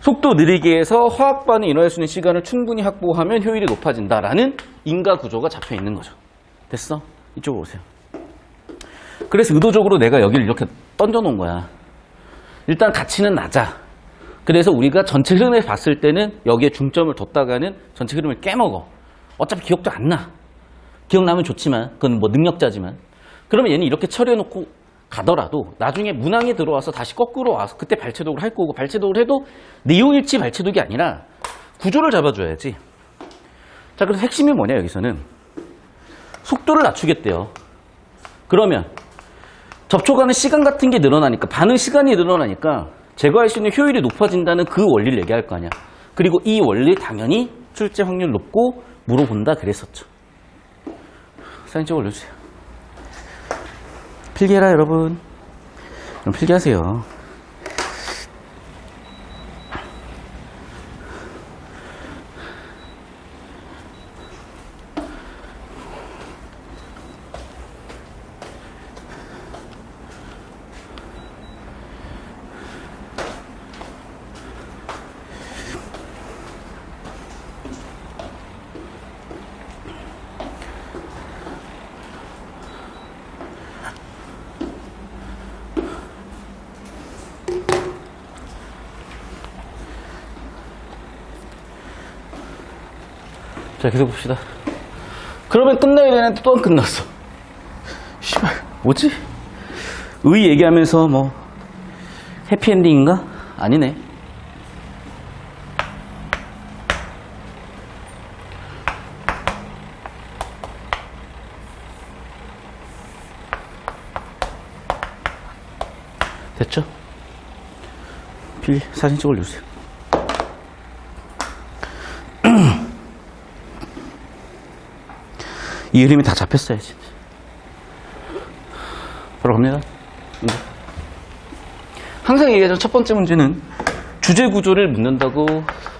속도 느리게 해서 화학 반응이 일어날 수 있는 시간을 충분히 확보하면 효율이 높아진다라는 인과 구조가 잡혀 있는 거죠. 됐어? 이쪽으로 오세요. 그래서 의도적으로 내가 여기를 이렇게 던져 놓은 거야. 일단 가치는 낮아. 그래서 우리가 전체 흐름에 봤을 때는 여기에 중점을 뒀다가는 전체 흐름을 깨먹어. 어차피 기억도 안 나. 기억나면 좋지만 그건 뭐 능력자지만. 그러면 얘는 이렇게 처리해놓고 가더라도 나중에 문항에 들어와서 다시 거꾸로 와서 그때 발췌독을 할 거고, 발췌독을 해도 내용일치 발췌독이 아니라 구조를 잡아줘야지. 자, 그래서 핵심이 뭐냐, 여기서는 속도를 낮추겠대요. 그러면 접촉하는 시간 같은 게 늘어나니까, 반응 시간이 늘어나니까 제거할 수 있는 효율이 높아진다는 그 원리를 얘기할 거 아니야. 그리고 이 원리 당연히 출제 확률 높고 물어본다 그랬었죠. 사진 찍어 올려주세요. 필기해라, 여러분. 그럼 필기하세요. 자, 계속 봅시다. 그러면 끝나야 되는데 또 안 끝났어. 씨발, 뭐지? 의 얘기하면서 뭐 해피엔딩인가? 아니네. 됐죠? 사진 찍어 올려주세요. 이 흐름이 다 잡혔어야지. 바로 갑니다. 항상 얘기하던 첫 번째 문제는 주제 구조를 묻는다고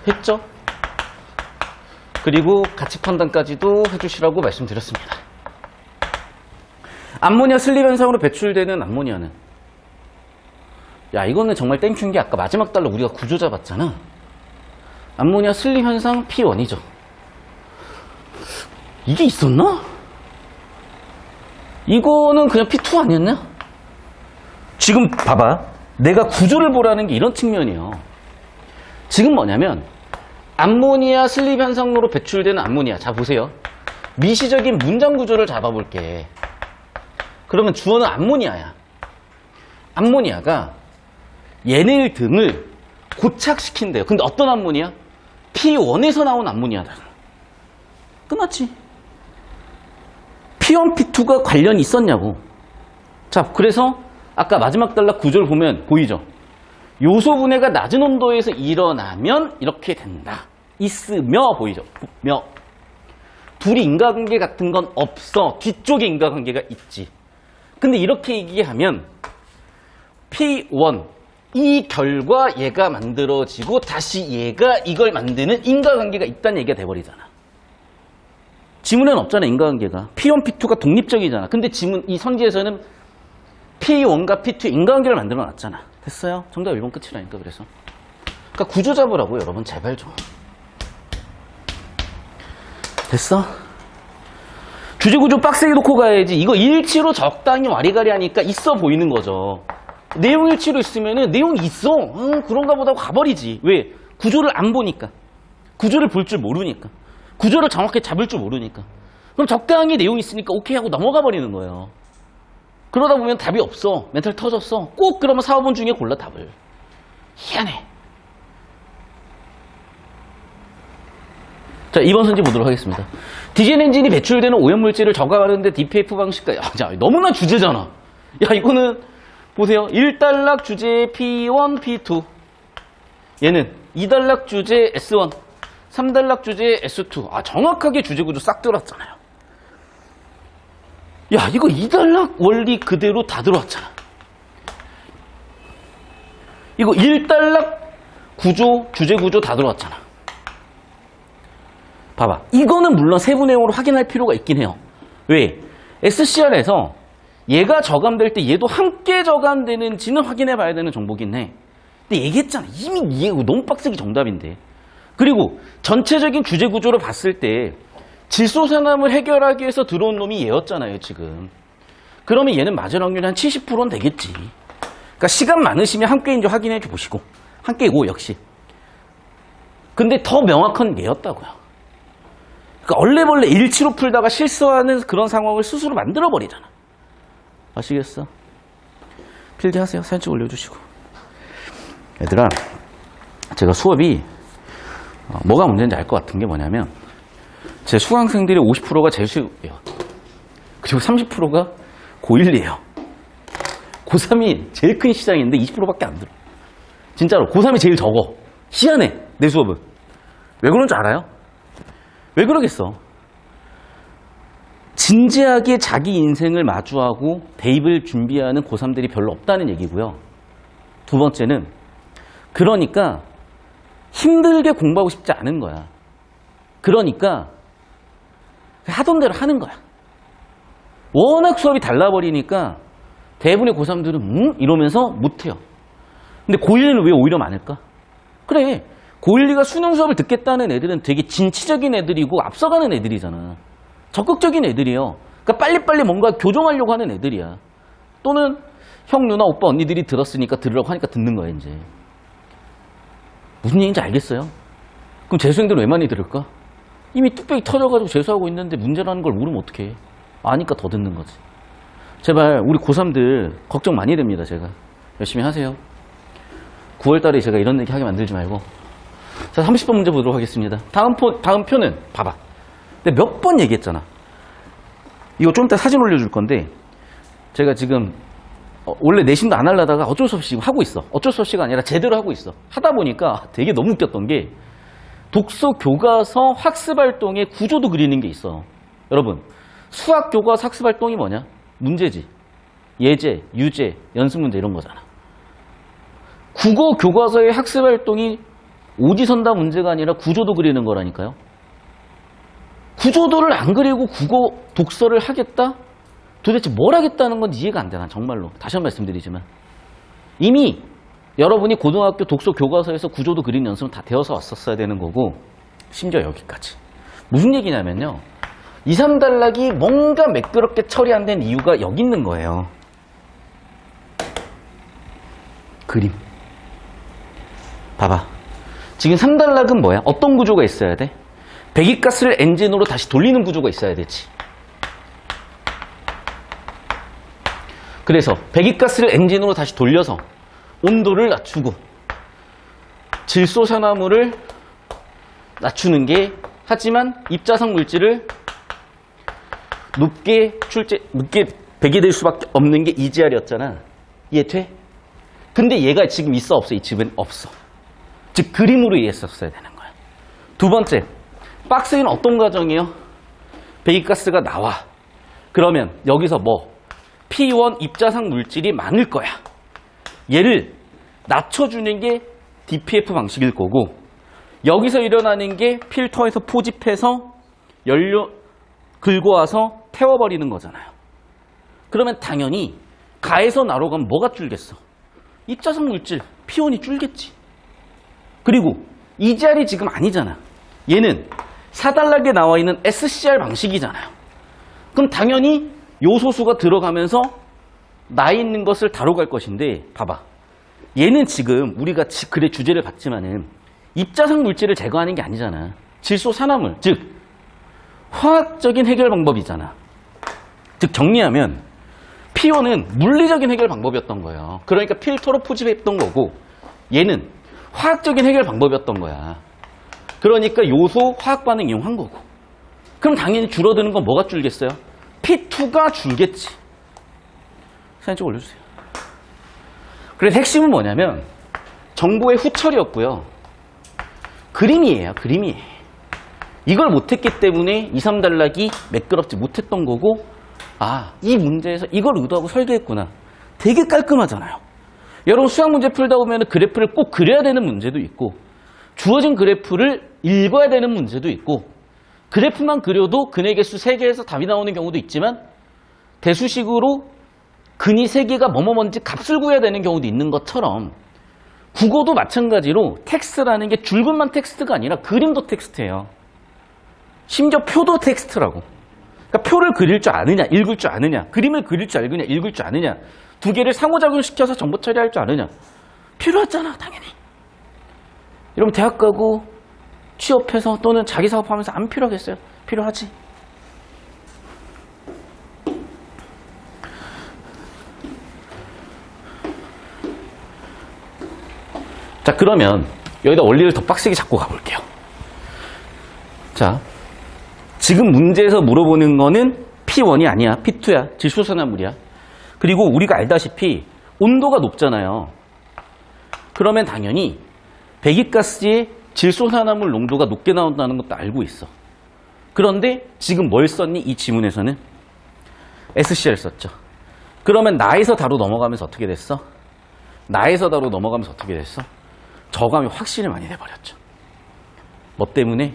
했죠. 그리고 가치 판단까지도 해주시라고 말씀드렸습니다. 암모니아 슬립 현상으로 배출되는 암모니아는, 야, 이거는 정말 땡큐인 게 아까 마지막 달로 우리가 구조 잡았잖아. 암모니아 슬립 현상 P1이죠. 이게 있었나? 이거는 그냥 P2 아니었나? 지금 봐봐. 내가 구조를 보라는 게 이런 측면이에요. 지금 뭐냐면 암모니아 슬립 현상으로 배출되는 암모니아. 자, 보세요. 미시적인 문장 구조를 잡아볼게. 그러면 주어는 암모니아야. 암모니아가 얘네 등을 고착시킨대요. 근데 어떤 암모니아? P1에서 나온 암모니아다. 끝났지. P1, P2가 관련이 있었냐고. 자, 그래서 아까 마지막 단락 구조를 보면 보이죠? 요소 분해가 낮은 온도에서 일어나면 이렇게 된다. 있으며 보이죠? 며. 둘이 인과관계 같은 건 없어. 뒤쪽에 인과관계가 있지. 근데 이렇게 얘기하면 P1 이 결과 얘가 만들어지고 다시 얘가 이걸 만드는 인과관계가 있다는 얘기가 돼버리잖아. 지문에는 없잖아, 인과관계가. P1, P2가 독립적이잖아. 근데 지문 이 선지에서는 P1과 P2 인과관계를 만들어 놨잖아. 됐어요? 정답 1번 끝이라니까. 그래서 그러니까 구조 잡으라고 여러분, 제발 좀. 됐어? 주제구조 빡세게 놓고 가야지. 이거 일치로 적당히 와리가리 하니까 있어 보이는 거죠. 내용 일치로 있으면은 내용이 있어. 그런가 보다 하고 가버리지. 왜? 구조를 안 보니까. 구조를 볼 줄 모르니까. 구조를 정확히 잡을 줄 모르니까. 그럼 적당히 내용이 있으니까 오케이 하고 넘어가 버리는 거예요. 그러다 보면 답이 없어. 멘탈 터졌어. 꼭 그러면 4, 5번 중에 골라 답을. 희한해. 자, 2번 선지 보도록 하겠습니다. 디젤 엔진이 배출되는 오염물질을 저감하는데 DPF 방식까지. 야, 너무나 주제잖아. 야, 이거는 보세요. 1단락 주제 P1, P2. 얘는 2단락 주제 S1, 3단락 주제 S2. 아, 정확하게 주제 구조 싹 들어왔잖아요. 야, 이거 2단락 원리 그대로 다 들어왔잖아. 이거 1단락 구조, 주제 구조 다 들어왔잖아. 봐봐. 이거는 물론 세부 내용으로 확인할 필요가 있긴 해요. 왜? SCR에서 얘가 저감될 때 얘도 함께 저감되는지는 확인해 봐야 되는 정보긴 해. 근데 얘기했잖아. 이미 이해가 너무 빡세게 정답인데. 그리고 전체적인 주제 구조를 봤을 때 질소산암을 해결하기 위해서 들어온 놈이 얘였잖아요, 지금. 그러면 얘는 맞을 확률이 한 70%는 되겠지. 그러니까 시간 많으시면 함께인지 확인해 줘 보시고. 함께고 역시. 근데 더 명확한 얘였다고요. 그러니까 얼레벌레 일치로 풀다가 실수하는 그런 상황을 스스로 만들어버리잖아. 아시겠어? 필기하세요. 사진 찍어 올려주시고. 얘들아, 제가 수업이 뭐가 문제인지 알 것 같은 게 뭐냐면 제 수강생들의 50%가 재수예요. 그리고 30%가 고1이에요. 고3이 제일 큰 시장인데 20%밖에 안 들어. 진짜로 고3이 제일 적어. 희한해, 내 수업은. 왜 그런 줄 알아요? 왜 그러겠어? 진지하게 자기 인생을 마주하고 대입을 준비하는 고3들이 별로 없다는 얘기고요. 두 번째는 그러니까 힘들게 공부하고 싶지 않은 거야. 그러니까 하던 대로 하는 거야. 워낙 수업이 달라버리니까 대부분의 고3들은 이러면서 못해요. 근데 고1은 왜 오히려 많을까? 그래, 고1, 2가 수능 수업을 듣겠다는 애들은 되게 진취적인 애들이고 앞서가는 애들이잖아. 적극적인 애들이에요. 그러니까 빨리빨리 뭔가 교정하려고 하는 애들이야. 또는 형, 누나, 오빠, 언니들이 들었으니까 들으라고 하니까 듣는 거야, 이제. 무슨 얘기인지 알겠어요? 그럼 재수생들은 왜 많이 들을까? 이미 뚝배기 터져가지고 재수하고 있는데 문제라는 걸 모르면 어떡해. 아니까 더 듣는 거지. 제발 우리 고3들 걱정 많이 됩니다. 제가 열심히 하세요. 9월달에 제가 이런 얘기 하게 만들지 말고. 자, 30번 문제 보도록 하겠습니다. 다음 표는 봐봐. 근데 몇 번 얘기했잖아. 이거 좀 이따 사진 올려줄 건데 제가 지금 원래 내신도 안 하려다가 어쩔 수 없이 하고 있어. 어쩔 수 없이가 아니라 제대로 하고 있어. 하다 보니까 되게 너무 웃겼던 게 독서 교과서 학습활동의 구조도 그리는 게 있어. 여러분, 수학 교과서 학습활동이 뭐냐? 문제지. 예제, 유제, 연습문제 이런 거잖아. 국어 교과서의 학습활동이 오지선다 문제가 아니라 구조도 그리는 거라니까요. 구조도를 안 그리고 국어 독서를 하겠다? 도대체 뭘 하겠다는 건 이해가 안 돼, 난 정말로. 다시 한 번 말씀드리지만. 이미 여러분이 고등학교 독서 교과서에서 구조도 그린 연습은 다 되어서 왔었어야 되는 거고, 심지어 여기까지. 무슨 얘기냐면요. 2, 3단락이 뭔가 매끄럽게 처리 안 된 이유가 여기 있는 거예요. 그림. 봐봐. 지금 3단락은 뭐야? 어떤 구조가 있어야 돼? 배기가스를 엔진으로 다시 돌리는 구조가 있어야 되지. 그래서 배기가스를 엔진으로 다시 돌려서 온도를 낮추고 질소산화물을 낮추는 게, 하지만 입자상 물질을 높게 배기될 수밖에 없는 게 EGR이었잖아. 이해돼? 근데 얘가 지금 있어 없어? 이 집은 없어. 즉 그림으로 이해했었어야 되는 거야. 두 번째, 박스에는 어떤 과정이에요? 배기가스가 나와. 그러면 여기서 뭐 P1 입자상 물질이 많을 거야. 얘를 낮춰주는 게 DPF 방식일 거고, 여기서 일어나는 게 필터에서 포집해서 연료 긁고 와서 태워버리는 거잖아요. 그러면 당연히 가에서 나로 가면 뭐가 줄겠어? 입자상 물질 P1이 줄겠지. 그리고 EGR이 지금 아니잖아. 얘는 4단락에 나와 있는 SCR 방식이잖아요. 그럼 당연히 요소수가 들어가면서 나 있는 것을 다뤄갈 것인데, 봐봐. 얘는 지금 우리가 글의 주제를 봤지만은 입자상 물질을 제거하는 게 아니잖아. 질소 산화물, 즉 화학적인 해결 방법이잖아. 즉 정리하면 P1은 물리적인 해결 방법이었던 거예요. 그러니까 필터로 포집했던 거고, 얘는 화학적인 해결 방법이었던 거야. 그러니까 요소 화학 반응 이용한 거고. 그럼 당연히 줄어드는 건 뭐가 줄겠어요? P2가 줄겠지. 사진 좀 올려주세요. 그래서 핵심은 뭐냐면 정보의 후처리였고요. 그림이에요. 그림이에요. 이걸 못했기 때문에 2, 3단락이 매끄럽지 못했던 거고, 아, 이 문제에서 이걸 의도하고 설계했구나. 되게 깔끔하잖아요. 여러분 수학 문제 풀다 보면 그래프를 꼭 그려야 되는 문제도 있고, 주어진 그래프를 읽어야 되는 문제도 있고, 그래프만 그려도 근의 개수 3개에서 답이 나오는 경우도 있지만, 대수식으로 근이 3개가 뭐뭐뭔지 값을 구해야 되는 경우도 있는 것처럼, 국어도 마찬가지로 텍스트라는 게 줄글만 텍스트가 아니라 그림도 텍스트예요. 심지어 표도 텍스트라고. 그러니까 표를 그릴 줄 아느냐, 읽을 줄 아느냐, 그림을 그릴 줄 알느냐, 읽을 줄 아느냐, 두 개를 상호작용시켜서 정보 처리할 줄 아느냐. 필요하잖아, 당연히. 여러분 대학 가고 취업해서 또는 자기 사업하면서 안 필요하겠어요? 필요하지. 자, 그러면 여기다 원리를 더 빡세게 잡고 가볼게요. 자, 지금 문제에서 물어보는 거는 P1이 아니야. P2야. 질소산화물이야. 그리고 우리가 알다시피 온도가 높잖아요. 그러면 당연히 배기가스의 질소산화물 농도가 높게 나온다는 것도 알고 있어. 그런데 지금 뭘 썼니? 이 지문에서는 SCR 썼죠. 그러면 나에서 다로 넘어가면서 어떻게 됐어? 나에서 다로 넘어가면서 어떻게 됐어? 저감이 확실히 많이 돼버렸죠. 뭐 때문에?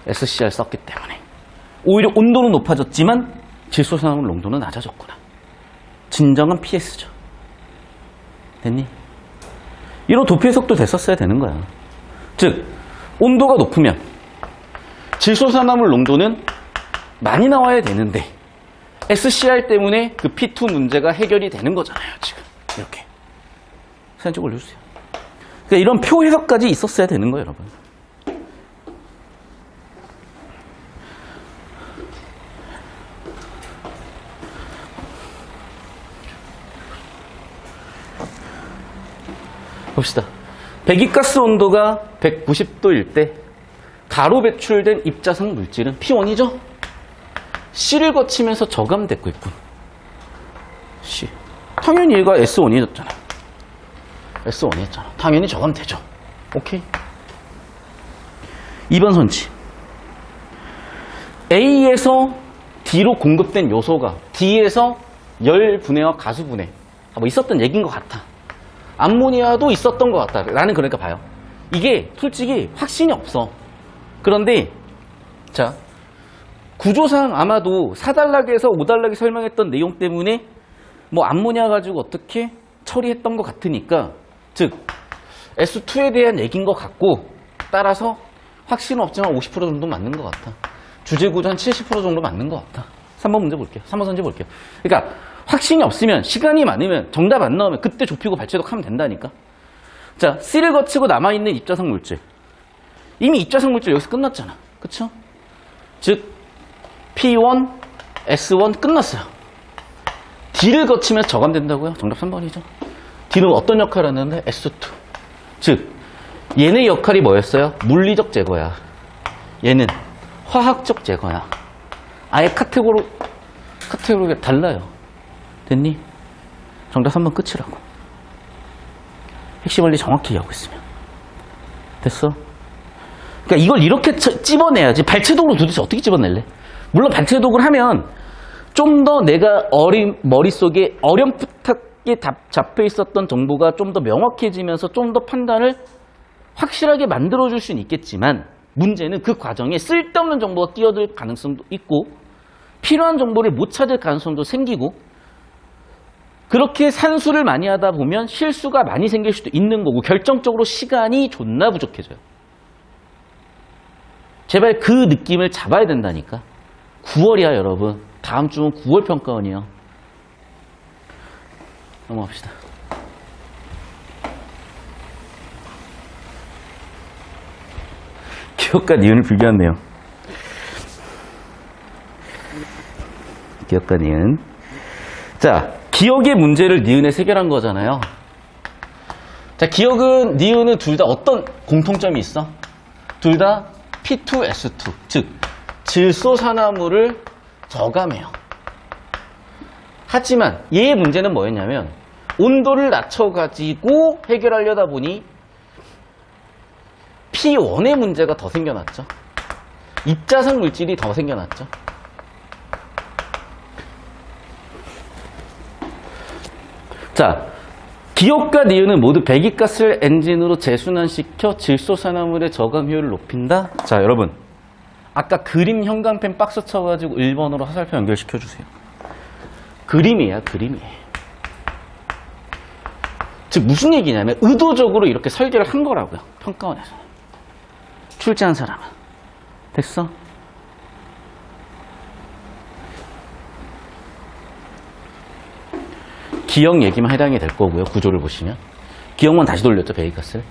SCR 썼기 때문에. 오히려 온도는 높아졌지만 질소산화물 농도는 낮아졌구나. 진정한 PS죠. 됐니? 이런 도피 해석도 됐었어야 되는 거야. 즉 온도가 높으면 질소산화물 농도는 많이 나와야 되는데 SCR 때문에 그 P2 문제가 해결이 되는 거잖아요. 지금 이렇게 사진 좀 올려주세요. 그러니까 이런 표 해석까지 있었어야 되는 거예요, 여러분. 봅시다. 배기가스 온도가 190도일 때 가로 배출된 입자상 물질은 P1이죠? C를 거치면서 저감됐고 있군. C. 당연히 얘가 S1이었잖아. S1이었잖아. 당연히 저감되죠. 오케이? 2번 선지. A에서 D로 공급된 요소가 D에서 열 분해와 가수 분해. 뭐 있었던 얘기인 것 같아. 암모니아도 있었던 것 같다. 나는 그러니까 봐요. 이게 솔직히 확신이 없어. 그런데 자, 구조상 아마도 4단락에서 5단락에 설명했던 내용 때문에 뭐 암모니아 가지고 어떻게 처리했던 것 같으니까, 즉 S2에 대한 얘기인 것 같고, 따라서 확신은 없지만 50% 정도 맞는 것 같아. 주제 구조 한 70% 정도 맞는 것 같아. 3번 문제 볼게요. 3번 선지 볼게요. 그러니까 확신이 없으면, 시간이 많으면, 정답 안 나오면 그때 좁히고 발췌독하면 된다니까. 자, C를 거치고 남아있는 입자상 물질. 이미 입자상 물질 여기서 끝났잖아. 그쵸? 즉 P1, S1 끝났어요. D를 거치면서 저감된다고요? 정답 3번이죠. D는 어떤 역할을 하는데? S2. 즉 얘네 역할이 뭐였어요? 물리적 제거야. 얘는 화학적 제거야. 아예 카테고리가 달라요. 됐니? 정답 3번 끝이라고. 핵심 원리 정확히 이해하고 있으면. 됐어? 그러니까 이걸 이렇게 찝어내야지. 발췌독으로 도대체 어떻게 찝어낼래? 물론 발췌독을 하면 좀 더 내가 머릿속에 어렴풋하게 잡혀 있었던 정보가 좀 더 명확해지면서 좀 더 판단을 확실하게 만들어줄 수는 있겠지만 문제는 그 과정에 쓸데없는 정보가 끼어들 가능성도 있고 필요한 정보를 못 찾을 가능성도 생기고 그렇게 산수를 많이 하다 보면 실수가 많이 생길 수도 있는 거고 결정적으로 시간이 존나 부족해져요. 제발 그 느낌을 잡아야 된다니까. 9월이야 여러분. 다음 주는 9월 평가원이요. 넘어갑시다. 기억과 니은을 비교한 내용. 기억과 니은. 자, 기억의 문제를 니은에 해결한 거잖아요. 자, 기억은 니은은 둘 다 어떤 공통점이 있어? 둘 다 P2S2, 즉 질소산화물을 저감해요. 하지만 얘의 문제는 뭐였냐면 온도를 낮춰가지고 해결하려다 보니 P1의 문제가 더 생겨났죠. 입자상 물질이 더 생겨났죠. 자, 기억과 니은은 모두 배기가스를 엔진으로 재순환시켜 질소산화물의 저감 효율을 높인다. 자, 여러분. 아까 그림 형광펜 박스 쳐가지고 1번으로 화살표 연결시켜주세요. 그림이에요, 그림이. 즉, 무슨 얘기냐면 의도적으로 이렇게 설계를 한 거라고요. 평가원에서. 출제한 사람은. 됐어? 기억 얘기만 해당이 될 거고요. 구조를 보시면. 기억만 다시 돌렸죠. 배기가스를.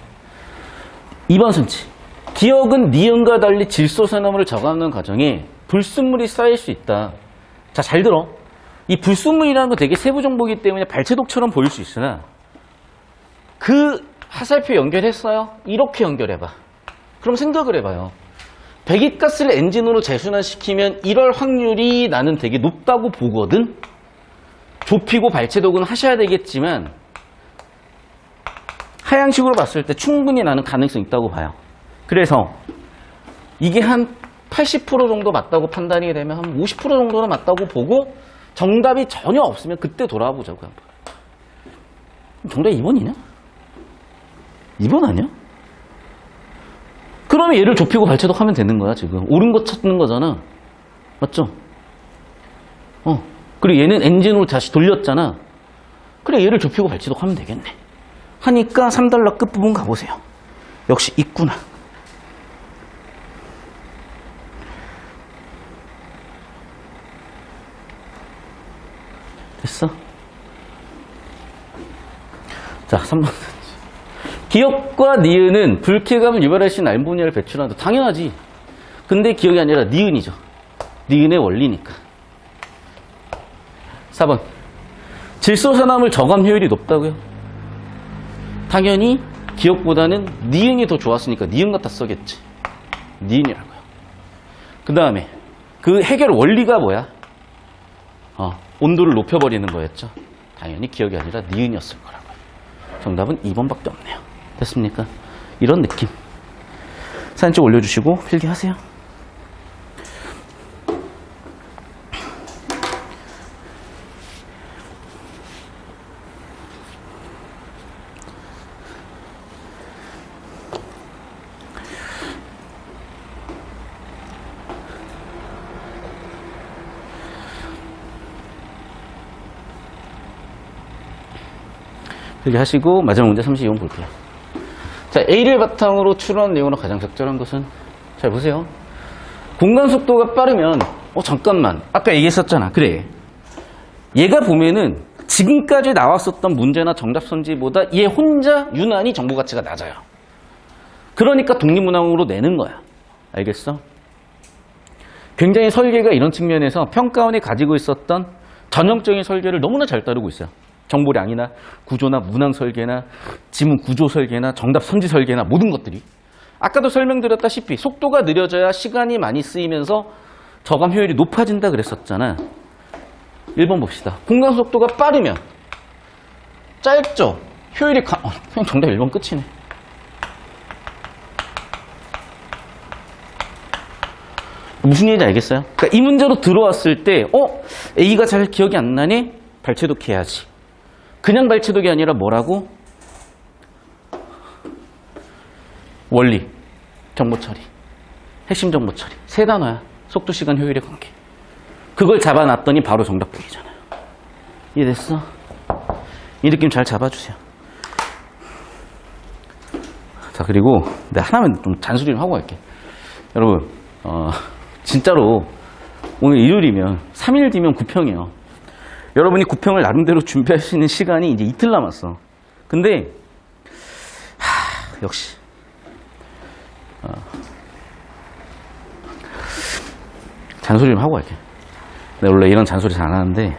2번 순치. 기억은 니은과 달리 질소산화물을 저감하는 과정에 불순물이 쌓일 수 있다. 자, 잘 들어. 이 불순물이라는 거 되게 세부 정보이기 때문에 발췌독처럼 보일 수 있으나 그 화살표 연결했어요? 이렇게 연결해봐. 그럼 생각을 해봐요. 배기가스를 엔진으로 재순환시키면 이럴 확률이 나는 되게 높다고 보거든. 좁히고 발췌독은 하셔야 되겠지만 하향식으로 봤을 때 충분히 나는 가능성이 있다고 봐요. 그래서 이게 한 80% 정도 맞다고 판단이 되면 한 50% 정도는 맞다고 보고 정답이 전혀 없으면 그때 돌아와 보자고요. 정답 2번이냐? 2번 아니야? 그러면 얘를 좁히고 발췌독 하면 되는 거야 지금. 옳은 거 찾는 거잖아. 맞죠? 그리고 얘는 엔진으로 다시 돌렸잖아. 그래, 얘를 좁히고 발췌독 하면 되겠네. 하니까 3달러 끝부분 가보세요. 역시 있구나. 됐어? 자, 3번. 기억과 니은은 불쾌감을 유발할 수 있는 알모니아를 배출한다. 당연하지. 근데 기억이 아니라 니은이죠. 니은의 원리니까. 4번. 질소산화물 저감 효율이 높다고요? 당연히 기억보다는 니은이 더 좋았으니까 니은 갖다 써겠지. 니은이라고요. 그 다음에 그 해결 원리가 뭐야? 온도를 높여버리는 거였죠. 당연히 기억이 아니라 니은이었을 거라고요. 정답은 2번밖에 없네요. 됐습니까? 이런 느낌. 사진 좀 올려주시고 필기하세요. 이렇게 하시고 마지막 문제 32번 볼게요. 자, A를 바탕으로 추론한 내용으로 가장 적절한 것은, 잘 보세요. 공간 속도가 빠르면 잠깐만 아까 얘기했었잖아. 그래, 얘가 보면은 지금까지 나왔었던 문제나 정답 선지보다 얘 혼자 유난히 정보 가치가 낮아요. 그러니까 독립문항으로 내는 거야. 알겠어? 굉장히 설계가 이런 측면에서 평가원이 가지고 있었던 전형적인 설계를 너무나 잘 따르고 있어요. 정보량이나 구조나 문항 설계나 지문 구조 설계나 정답 선지 설계나 모든 것들이 아까도 설명드렸다시피 속도가 느려져야 시간이 많이 쓰이면서 저감 효율이 높아진다 그랬었잖아. 1번 봅시다. 공간 속도가 빠르면 짧죠? 효율이 그냥 정답 1번 끝이네. 무슨 얘기인지 알겠어요? 그러니까 이 문제로 들어왔을 때 A가 잘 기억이 안 나니? 발췌독 해야지. 그냥 발췌독이 아니라 뭐라고? 원리, 정보 처리, 핵심 정보 처리. 세 단어야. 속도, 시간, 효율의 관계. 그걸 잡아놨더니 바로 정답 보이잖아요. 이해됐어? 이 느낌 잘 잡아주세요. 자, 그리고 내가 하나만 좀 잔소리 좀 하고 갈게. 여러분, 진짜로 오늘 일요일이면 3일 뒤면 구평이에요. 여러분이 구평을 나름대로 준비할 수 있는 시간이 이제 이틀 남았어. 근데 역시 잔소리 좀 하고 갈게. 내가 원래 이런 잔소리 잘 안 하는데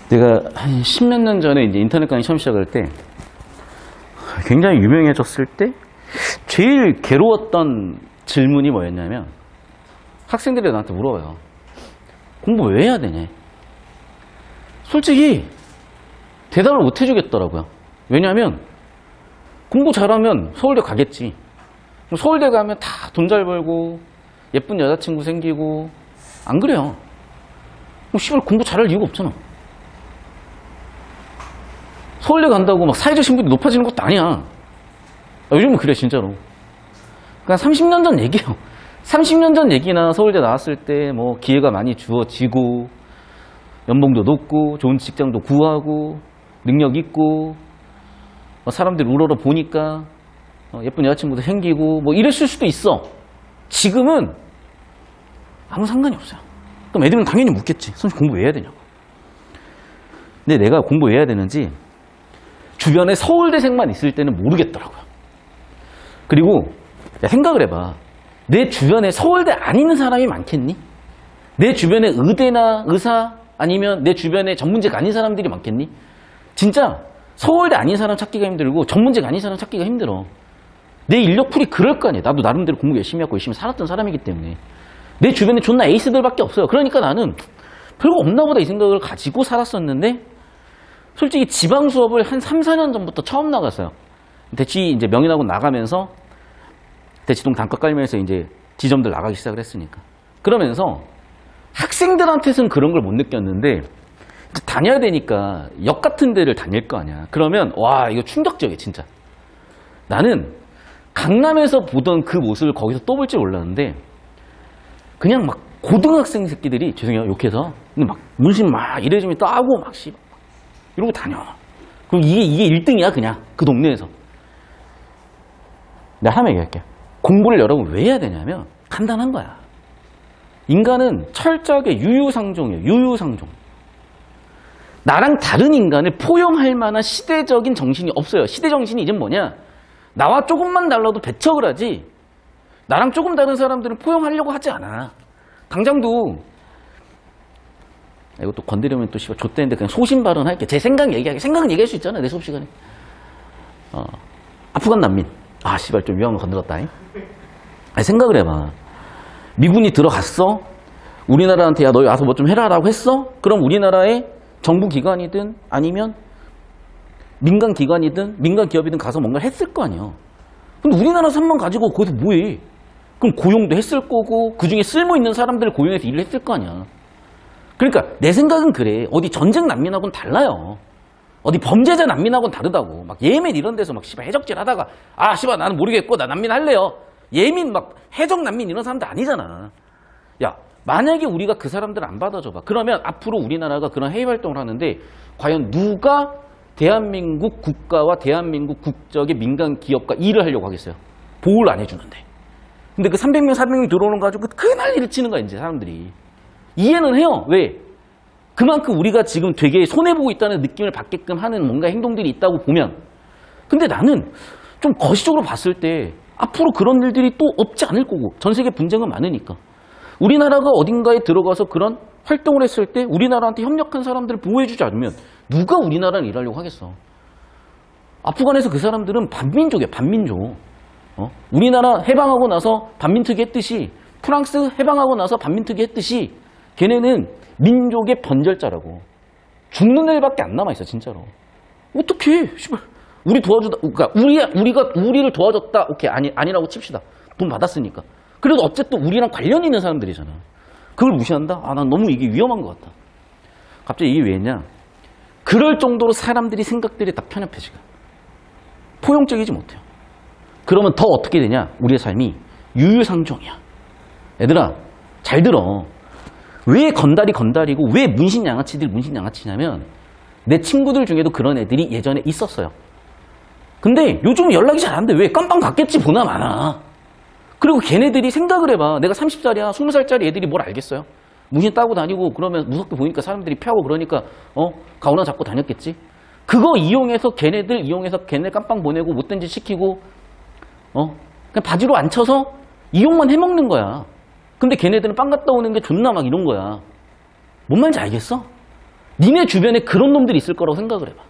내가 한 10몇 년 전에 이제 인터넷 강의 처음 시작할 때 굉장히 유명해졌을 때 제일 괴로웠던 질문이 뭐였냐면 학생들이 나한테 물어봐요. 공부 왜 해야 되냐? 솔직히 대답을 못 해주겠더라고요. 왜냐하면 공부 잘하면 서울대 가겠지. 서울대 가면 다 돈 잘 벌고 예쁜 여자친구 생기고 안 그래요. 씨발 공부 잘할 이유가 없잖아. 서울대 간다고 막 사회적 신분이 높아지는 것도 아니야. 요즘은 그래 진짜로. 그냥 30년 전 얘기예요. 30년 전 얘기나 서울대 나왔을 때 뭐 기회가 많이 주어지고 연봉도 높고 좋은 직장도 구하고 능력 있고 사람들이 우러러 보니까 예쁜 여자친구도 생기고 뭐 이랬을 수도 있어. 지금은 아무 상관이 없어요. 그럼 애들은 당연히 묻겠지. 선생님 공부 왜 해야 되냐고. 근데 내가 공부 왜 해야 되는지 주변에 서울대생만 있을 때는 모르겠더라고요. 그리고 야, 생각을 해봐. 내 주변에 서울대 안 있는 사람이 많겠니? 내 주변에 의대나 의사 아니면 내 주변에 전문직 아닌 사람들이 많겠니? 진짜 서울대 아닌 사람 찾기가 힘들고 전문직 아닌 사람 찾기가 힘들어. 내 인력풀이 그럴 거 아니야. 나도 나름대로 공부 열심히 하고 열심히 살았던 사람이기 때문에. 내 주변에 존나 에이스들밖에 없어요. 그러니까 나는 별거 없나 보다 이 생각을 가지고 살았었는데 솔직히 지방 수업을 한 3, 4년 전부터 처음 나갔어요. 대치 이제 명인학원 나가면서 대치동 단가 깔면서 이제 지점들 나가기 시작을 했으니까. 그러면서 학생들한테서는 그런 걸 못 느꼈는데 이제 다녀야 되니까 역 같은 데를 다닐 거 아니야. 그러면 와 이거 충격적이야 진짜. 나는 강남에서 보던 그 모습을 거기서 또 볼 줄 몰랐는데 그냥 막 고등학생 새끼들이 죄송해요 욕해서 근데 막 문신 막 이래주면 따고 막 씨. 이러고 다녀. 그럼 이게 1등이야, 그냥. 그 동네에서. 내가 하나 얘기할게. 공부를 여러분 왜 해야 되냐면, 간단한 거야. 인간은 철저하게 유유상종이에요, 유유상종. 나랑 다른 인간을 포용할 만한 시대적인 정신이 없어요. 시대 정신이 이제 뭐냐? 나와 조금만 달라도 배척을 하지, 나랑 조금 다른 사람들은 포용하려고 하지 않아. 당장도, 이것도 건드리면 또 씨발 좆대는데 그냥 소신 발언할게. 제 생각 얘기하게. 생각은 얘기할 수 있잖아 내 수업 시간에. 아프간 난민. 아 씨발 좀 위험한 거 건드렸다. 아니, 생각을 해봐. 미군이 들어갔어. 우리나라한테 야 너 와서 뭐 좀 해라라고 했어. 그럼 우리나라의 정부 기관이든 아니면 민간 기관이든 민간 기업이든 가서 뭔가 했을 거 아니야. 근데 우리나라 산만 가지고 거기서 뭐해? 그럼 고용도 했을 거고 그중에 쓸모 있는 사람들을 고용해서 일을 했을 거 아니야. 그러니까 내 생각은 그래. 어디 전쟁 난민하고는 달라요. 어디 범죄자 난민하고는 다르다고. 막 예멘 이런 데서 막 씨발 해적질 하다가 아 씨발 나는 모르겠고 나 난민 할래요. 예민 막 해적 난민 이런 사람들 아니잖아. 야 만약에 우리가 그 사람들을 안 받아줘봐. 그러면 앞으로 우리나라가 그런 해외 활동을 하는데 과연 누가 대한민국 국가와 대한민국 국적의 민간 기업과 일을 하려고 하겠어요? 보호를 안 해주는데. 근데 그 300명 400명 들어오는 거 가지고 그 난리를 치는 거야 이제 사람들이. 이해는 해요. 왜? 그만큼 우리가 지금 되게 손해보고 있다는 느낌을 받게끔 하는 뭔가 행동들이 있다고 보면. 근데 나는 좀 거시적으로 봤을 때 앞으로 그런 일들이 또 없지 않을 거고 전 세계 분쟁은 많으니까 우리나라가 어딘가에 들어가서 그런 활동을 했을 때 우리나라한테 협력한 사람들을 보호해주지 않으면 누가 우리나라를 일하려고 하겠어. 아프간에서 그 사람들은 반민족이야, 반민족. 우리나라 해방하고 나서 반민특위 했듯이 프랑스 해방하고 나서 반민특위 했듯이 걔네는 민족의 번절자라고. 죽는 애들밖에 안 남아있어, 진짜로. 어떡해, 씨발. 우리 도와주다, 그러니까 우리가 우리를 도와줬다. 오케이, 아니라고 칩시다. 돈 받았으니까. 그래도 어쨌든 우리랑 관련 있는 사람들이잖아. 그걸 무시한다? 아, 난 너무 이게 위험한 것 같다. 갑자기 이게 왜냐? 그럴 정도로 사람들이 생각들이 다 편협해, 지금. 포용적이지 못해요. 그러면 더 어떻게 되냐? 우리의 삶이 유유상종이야. 얘들아, 잘 들어. 왜 건달이고 왜 문신양아치들 문신양아치냐면 내 친구들 중에도 그런 애들이 예전에 있었어요. 근데 요즘은 연락이 잘 안 돼. 왜? 깜빵 갔겠지, 보나 마나. 그리고 걔네들이 생각을 해봐. 내가 30살이야, 20살짜리 애들이 뭘 알겠어요? 문신 따고 다니고 그러면 무섭게 보니까 사람들이 피하고 그러니까 가오나 잡고 다녔겠지? 그거 이용해서 걔네 깜빵 보내고 못된 짓 시키고 그냥 바지로 안 쳐서 이용만 해먹는 거야. 근데 걔네들은 빵 갔다 오는 게 존나 막 이런 거야. 뭔 말인지 알겠어? 니네 주변에 그런 놈들이 있을 거라고 생각을 해봐.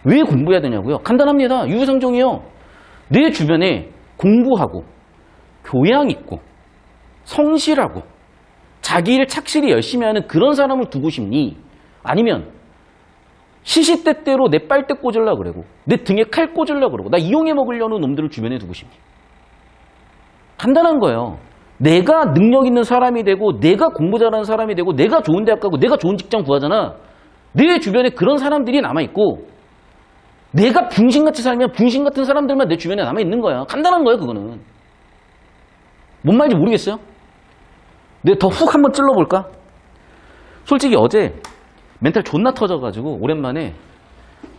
왜 공부해야 되냐고요? 간단합니다. 유유상종이요. 내 주변에 공부하고 교양 있고 성실하고 자기 일 착실히 열심히 하는 그런 사람을 두고 싶니? 아니면 시시때때로 내 빨대 꽂으려고 그러고 내 등에 칼 꽂으려고 그러고 나 이용해 먹으려는 놈들을 주변에 두고 싶니? 간단한 거예요. 내가 능력 있는 사람이 되고 내가 공부 잘하는 사람이 되고 내가 좋은 대학 가고 내가 좋은 직장 구하잖아. 내 주변에 그런 사람들이 남아있고 내가 붕신같이 살면 붕신 같은 사람들만 내 주변에 남아있는 거야. 간단한 거야, 그거는. 뭔 말인지 모르겠어요? 내가 더 훅 한번 찔러볼까? 솔직히 어제 멘탈 존나 터져가지고 오랜만에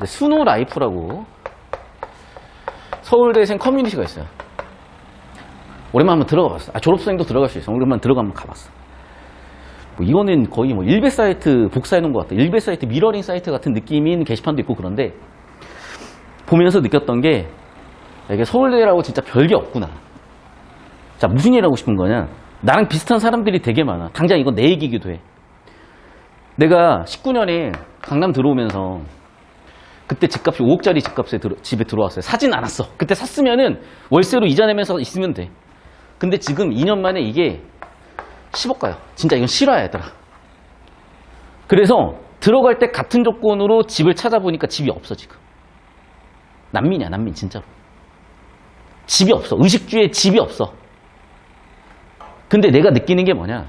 스노우 라이프라고 서울대생 커뮤니티가 있어요. 오랜만에 한번 들어가 봤어. 졸업생도 들어갈 수 있어. 오랜만에 들어가 한번 가봤어. 이거는 거의 일베 사이트 복사해놓은 것 같아. 일베 사이트 미러링 사이트 같은 느낌인 게시판도 있고 그런데 보면서 느꼈던 게 이게 서울대라고 진짜 별게 없구나. 자, 무슨 일 하고 싶은 거냐? 나랑 비슷한 사람들이 되게 많아. 당장 이건 내 얘기이기도 해. 내가 19년에 강남 들어오면서 그때 집값이 5억짜리 집값에 집에 들어왔어요. 사진 않았어. 그때 샀으면은 월세로 이자 내면서 있으면 돼. 근데 지금 2년 만에 이게 10억 가요. 진짜 이건 실화야, 얘들아. 그래서 들어갈 때 같은 조건으로 집을 찾아보니까 집이 없어, 지금. 난민이야, 난민, 진짜로. 집이 없어. 의식주에 집이 없어. 근데 내가 느끼는 게 뭐냐?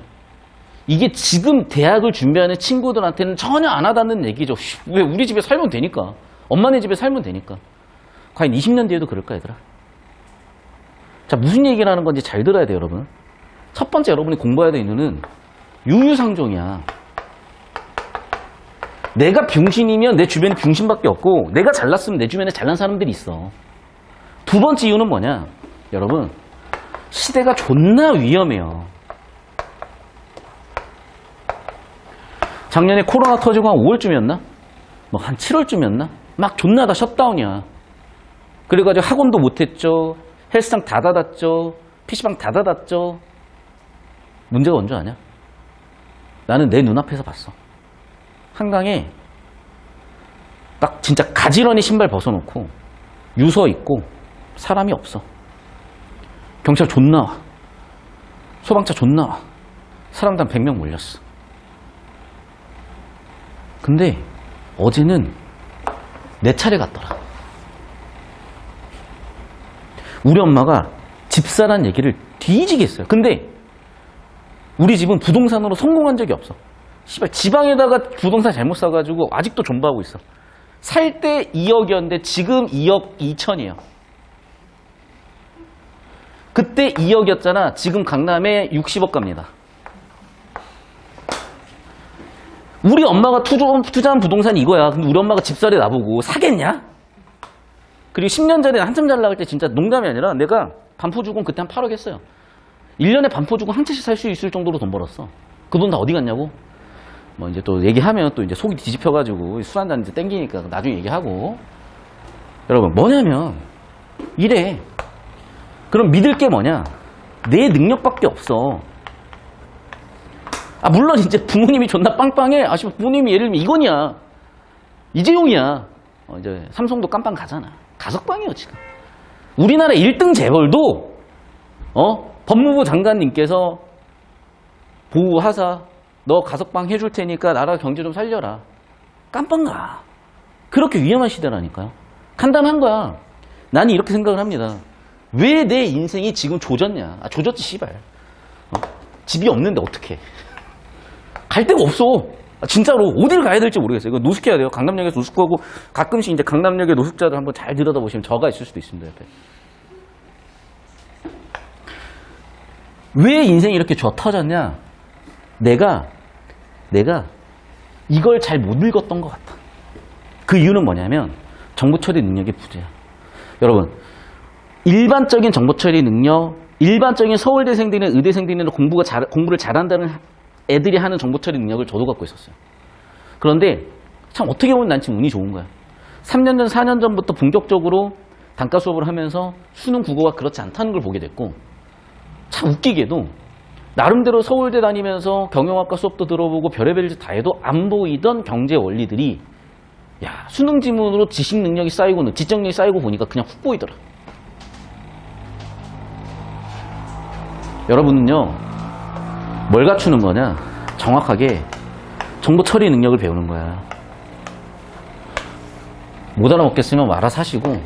이게 지금 대학을 준비하는 친구들한테는 전혀 안 와닿는 얘기죠. 왜 우리 집에 살면 되니까. 엄마네 집에 살면 되니까. 과연 20년 뒤에도 그럴까, 얘들아? 자, 무슨 얘기를 하는 건지 잘 들어야 돼요, 여러분. 첫 번째 여러분이 공부해야 되는 이유는 유유상종이야. 내가 병신이면 내 주변에 병신밖에 없고 내가 잘났으면 내 주변에 잘난 사람들이 있어. 두 번째 이유는 뭐냐? 여러분, 시대가 존나 위험해요. 작년에 코로나 터지고 한 5월쯤이었나? 뭐 한 7월쯤이었나? 막 존나 다 셧다운이야. 그래가지고 학원도 못했죠. 헬스장 다 닫았죠. PC방 다 닫았죠. 문제가 뭔 줄 아냐? 나는 내 눈앞에서 봤어. 한강에 딱 진짜 가지런히 신발 벗어놓고 유서 있고 사람이 없어. 경찰 존나 와. 소방차 존나 와. 사람들 한 100명 몰렸어. 근데 어제는 내 차례 같더라. 우리 엄마가 집사란 얘기를 뒤지게 했어요. 근데 우리 집은 부동산으로 성공한 적이 없어. 씨발, 지방에다가 부동산 잘못 사가지고 아직도 존버하고 있어. 살 때 2억이었는데 지금 2억 2천이에요. 그때 2억이었잖아. 지금 강남에 60억 갑니다. 우리 엄마가 투자한 부동산이 이거야. 근데 우리 엄마가 집사래 나보고 사겠냐? 그리고 10년 전에 한참 잘 나갈 때 진짜 농담이 아니라 내가 반포주공 그때 한 8억 했어요. 1년에 반포주공 한 채씩 살 수 있을 정도로 돈 벌었어. 그 돈 다 어디 갔냐고? 뭐 이제 또 얘기하면 또 이제 속이 뒤집혀가지고 술 한잔 이제 땡기니까 나중에 얘기하고. 여러분, 뭐냐면 이래. 그럼 믿을 게 뭐냐? 내 능력밖에 없어. 아, 물론 이제 부모님이 존나 빵빵해. 아, 부모님이 예를 들면 이건이야. 이재용이야. 이제 삼성도 깜빵 가잖아. 가석방이요, 지금. 우리나라 1등 재벌도, 법무부 장관님께서 보호하사, 너 가석방 해줄 테니까 나라 경제 좀 살려라. 깜빵 가. 그렇게 위험한 시대라니까요. 간단한 거야. 나는 이렇게 생각을 합니다. 왜 내 인생이 지금 조졌냐? 아, 조졌지, 씨발. 집이 없는데 어떡해. 갈 데가 없어. 아, 진짜로. 어딜 가야 될지 모르겠어요. 이거 노숙해야 돼요. 강남역에서 노숙하고 가끔씩 이제 강남역의 노숙자들 한번 잘 들여다보시면 저가 있을 수도 있습니다, 옆에. 왜 인생이 이렇게 져 터졌냐? 내가 이걸 잘 못 읽었던 것 같아. 그 이유는 뭐냐면 정보 처리 능력의 부재야. 여러분, 일반적인 정보 처리 능력, 일반적인 서울대생들이나 의대생들이나 공부를 잘한다는 애들이 하는 정보 처리 능력을 저도 갖고 있었어요. 그런데 참 어떻게 보면 난 지금 운이 좋은 거야. 3년 전, 4년 전부터 본격적으로 단과 수업을 하면서 수능 국어가 그렇지 않다는 걸 보게 됐고, 참 웃기게도 나름대로 서울대 다니면서 경영학과 수업도 들어보고 별의별 짓 다 해도 안 보이던 경제 원리들이 야, 수능 지문으로 지식 능력이 쌓이고 지적력이 쌓이고 보니까 그냥 훅 보이더라. 여러분은요, 뭘 갖추는 거냐? 정확하게 정보 처리 능력을 배우는 거야. 못 알아먹겠으면 알아서 하시고,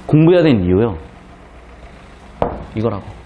공부해야 되는 이유요. 이거라고.